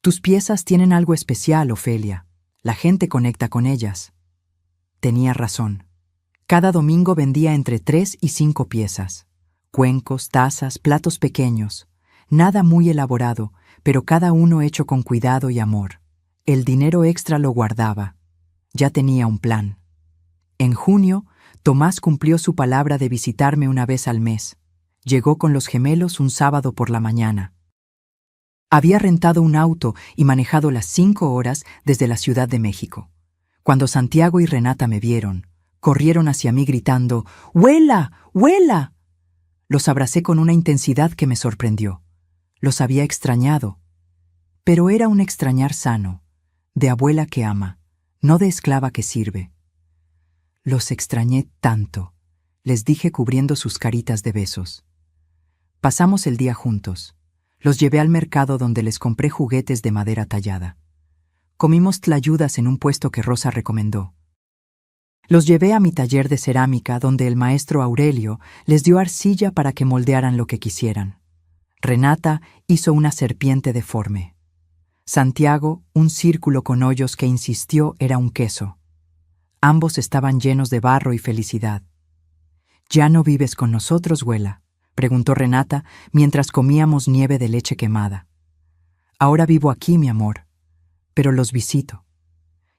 «Tus piezas tienen algo especial, Ofelia. La gente conecta con ellas». Tenía razón. Cada domingo vendía entre 3 y 5 piezas. Cuencos, tazas, platos pequeños. Nada muy elaborado, pero cada uno hecho con cuidado y amor. El dinero extra lo guardaba. Ya tenía un plan. En junio, Tomás cumplió su palabra de visitarme una vez al mes. Llegó con los gemelos un sábado por la mañana. Había rentado un auto y manejado las 5 horas desde la Ciudad de México. Cuando Santiago y Renata me vieron, corrieron hacia mí gritando, «¡Huela! ¡Huela!». Los abracé con una intensidad que me sorprendió. Los había extrañado. Pero era un extrañar sano, de abuela que ama, no de esclava que sirve. «Los extrañé tanto», les dije cubriendo sus caritas de besos. Pasamos el día juntos. Los llevé al mercado donde les compré juguetes de madera tallada. Comimos tlayudas en un puesto que Rosa recomendó. Los llevé a mi taller de cerámica donde el maestro Aurelio les dio arcilla para que moldearan lo que quisieran. Renata hizo una serpiente deforme. Santiago, un círculo con hoyos que insistió era un queso. Ambos estaban llenos de barro y felicidad. «¿Ya no vives con nosotros, Güela?», preguntó Renata mientras comíamos nieve de leche quemada. «Ahora vivo aquí, mi amor, pero los visito.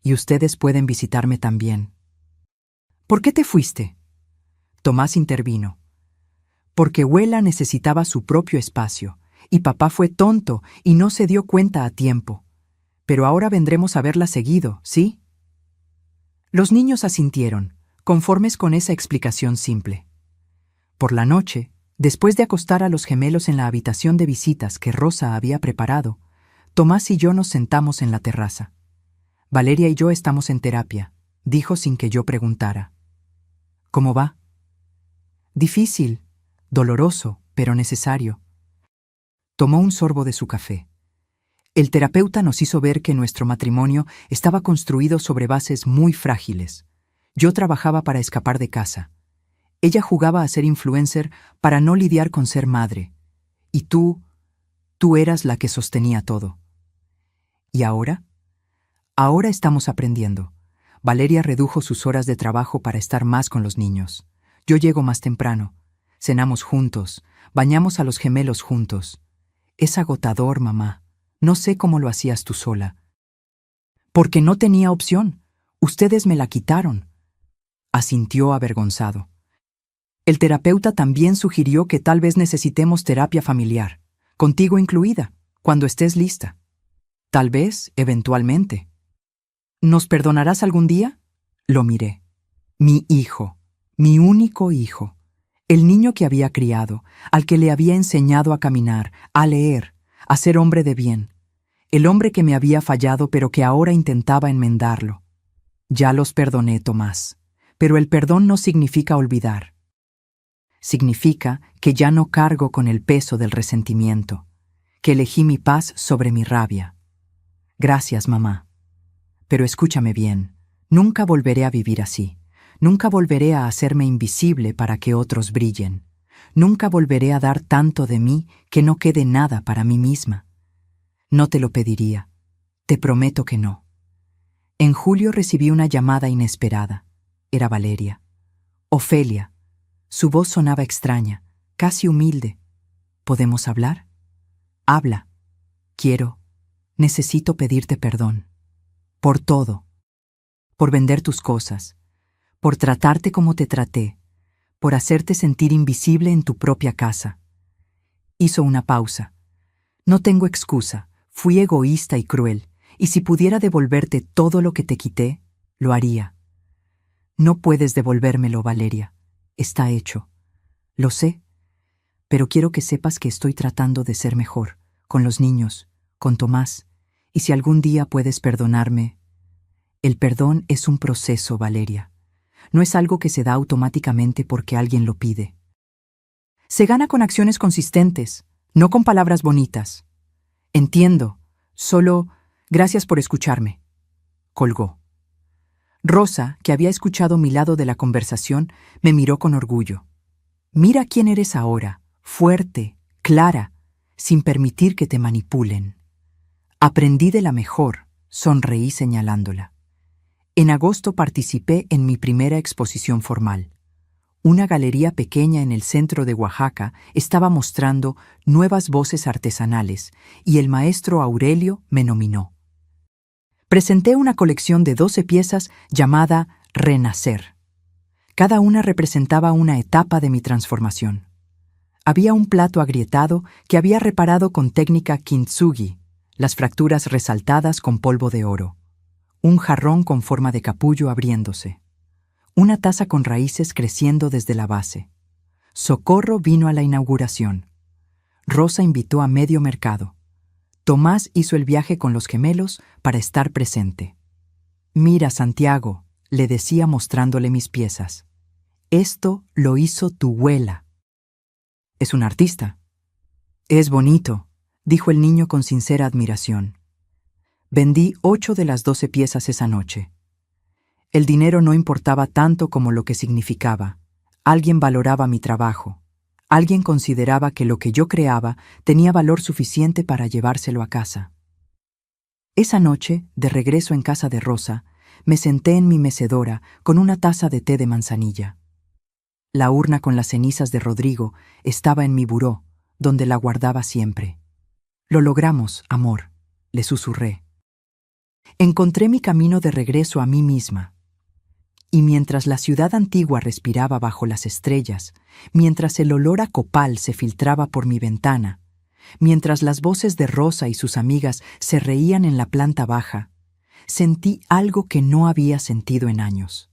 Y ustedes pueden visitarme también». «¿Por qué te fuiste?». Tomás intervino. «Porque Güela necesitaba su propio espacio, y papá fue tonto y no se dio cuenta a tiempo. Pero ahora vendremos a verla seguido, ¿sí?». Los niños asintieron, conformes con esa explicación simple. Por la noche, después de acostar a los gemelos en la habitación de visitas que Rosa había preparado, Tomás y yo nos sentamos en la terraza. «Valeria y yo estamos en terapia», dijo sin que yo preguntara. «¿Cómo va?». «Difícil, doloroso, pero necesario». Tomó un sorbo de su café. El terapeuta nos hizo ver que nuestro matrimonio estaba construido sobre bases muy frágiles. Yo trabajaba para escapar de casa. Ella jugaba a ser influencer para no lidiar con ser madre. Y tú eras la que sostenía todo. ¿Y ahora? Ahora estamos aprendiendo. Valeria redujo sus horas de trabajo para estar más con los niños. Yo llego más temprano. Cenamos juntos. Bañamos a los gemelos juntos. Es agotador, mamá. No sé cómo lo hacías tú sola. Porque no tenía opción. Ustedes me la quitaron. Asintió avergonzado. El terapeuta también sugirió que tal vez necesitemos terapia familiar, contigo incluida, cuando estés lista. Tal vez, eventualmente. ¿Nos perdonarás algún día? Lo miré. Mi hijo, mi único hijo, el niño que había criado, al que le había enseñado a caminar, a leer, a ser hombre de bien, el hombre que me había fallado pero que ahora intentaba enmendarlo. Ya los perdoné, Tomás, pero el perdón no significa olvidar. Significa que ya no cargo con el peso del resentimiento, que elegí mi paz sobre mi rabia. Gracias, mamá. Pero escúchame bien, nunca volveré a vivir así. Nunca volveré a hacerme invisible para que otros brillen. Nunca volveré a dar tanto de mí que no quede nada para mí misma. No te lo pediría. Te prometo que no. En julio recibí una llamada inesperada. Era Valeria. Ofelia. Su voz sonaba extraña, casi humilde. ¿Podemos hablar? Habla. Necesito pedirte perdón. Por todo. Por vender tus cosas. Por tratarte como te traté. Por hacerte sentir invisible en tu propia casa. Hizo una pausa. No tengo excusa. Fui egoísta y cruel, y si pudiera devolverte todo lo que te quité, lo haría. No puedes devolvérmelo, Valeria. Está hecho. Lo sé, pero quiero que sepas que estoy tratando de ser mejor, con los niños, con Tomás, y si algún día puedes perdonarme. El perdón es un proceso, Valeria. No es algo que se da automáticamente porque alguien lo pide. Se gana con acciones consistentes, no con palabras bonitas. Entiendo, solo gracias por escucharme. Colgó. Rosa, que había escuchado mi lado de la conversación, me miró con orgullo. Mira quién eres ahora, fuerte, clara, sin permitir que te manipulen. Aprendí de la mejor, sonreí señalándola. En agosto participé en mi primera exposición formal. Una galería pequeña en el centro de Oaxaca estaba mostrando nuevas voces artesanales y el maestro Aurelio me nominó. Presenté una colección de 12 piezas llamada Renacer. Cada una representaba una etapa de mi transformación. Había un plato agrietado que había reparado con técnica kintsugi, las fracturas resaltadas con polvo de oro. Un jarrón con forma de capullo abriéndose. Una taza con raíces creciendo desde la base. Socorro vino a la inauguración. Rosa invitó a medio mercado. Tomás hizo el viaje con los gemelos para estar presente. Mira, Santiago, le decía mostrándole mis piezas. Esto lo hizo tu abuela. Es un artista. Es bonito, dijo el niño con sincera admiración. Vendí 8 de las 12 piezas esa noche. El dinero no importaba tanto como lo que significaba. Alguien valoraba mi trabajo. Alguien consideraba que lo que yo creaba tenía valor suficiente para llevárselo a casa. Esa noche, de regreso en casa de Rosa, me senté en mi mecedora con una taza de té de manzanilla. La urna con las cenizas de Rodrigo estaba en mi buró, donde la guardaba siempre. «Lo logramos, amor», le susurré. Encontré mi camino de regreso a mí misma. Y mientras la ciudad antigua respiraba bajo las estrellas, mientras el olor a copal se filtraba por mi ventana, mientras las voces de Rosa y sus amigas se reían en la planta baja, sentí algo que no había sentido en años.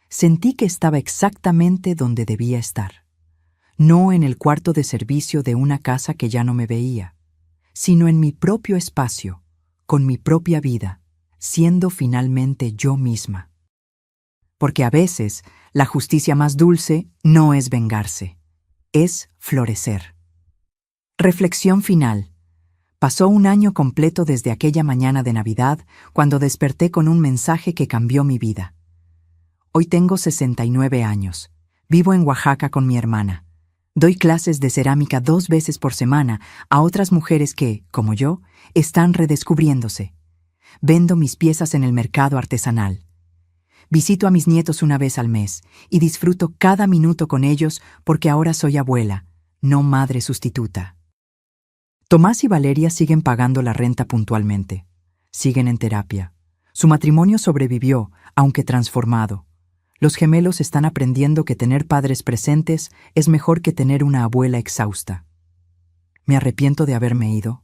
Sentí que estaba exactamente donde debía estar. No en el cuarto de servicio de una casa que ya no me veía, sino en mi propio espacio, con mi propia vida, siendo finalmente yo misma. Porque a veces la justicia más dulce no es vengarse, es florecer. Reflexión final. Pasó un año completo desde aquella mañana de Navidad cuando desperté con un mensaje que cambió mi vida. Hoy tengo 69 años. Vivo en Oaxaca con mi hermana. Doy clases de cerámica 2 veces por semana a otras mujeres que, como yo, están redescubriéndose. Vendo mis piezas en el mercado artesanal. Visito a mis nietos una vez al mes y disfruto cada minuto con ellos porque ahora soy abuela, no madre sustituta. Tomás y Valeria siguen pagando la renta puntualmente. Siguen en terapia. Su matrimonio sobrevivió, aunque transformado. Los gemelos están aprendiendo que tener padres presentes es mejor que tener una abuela exhausta. ¿Me arrepiento de haberme ido?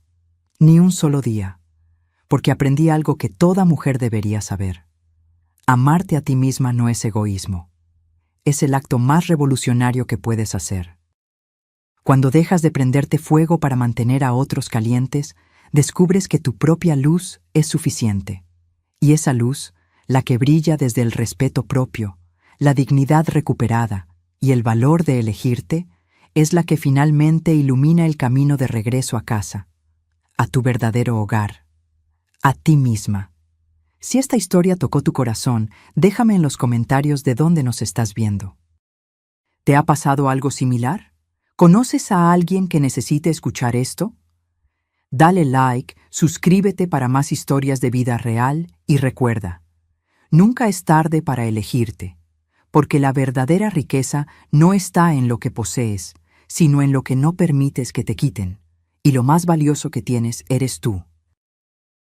Ni un solo día, porque aprendí algo que toda mujer debería saber. Amarte a ti misma no es egoísmo. Es el acto más revolucionario que puedes hacer. Cuando dejas de prenderte fuego para mantener a otros calientes, descubres que tu propia luz es suficiente. Y esa luz, la que brilla desde el respeto propio, la dignidad recuperada y el valor de elegirte, es la que finalmente ilumina el camino de regreso a casa, a tu verdadero hogar, a ti misma. Si esta historia tocó tu corazón, déjame en los comentarios de dónde nos estás viendo. ¿Te ha pasado algo similar? ¿Conoces a alguien que necesite escuchar esto? Dale like, suscríbete para más historias de vida real y recuerda, nunca es tarde para elegirte, porque la verdadera riqueza no está en lo que posees, sino en lo que no permites que te quiten, y lo más valioso que tienes eres tú.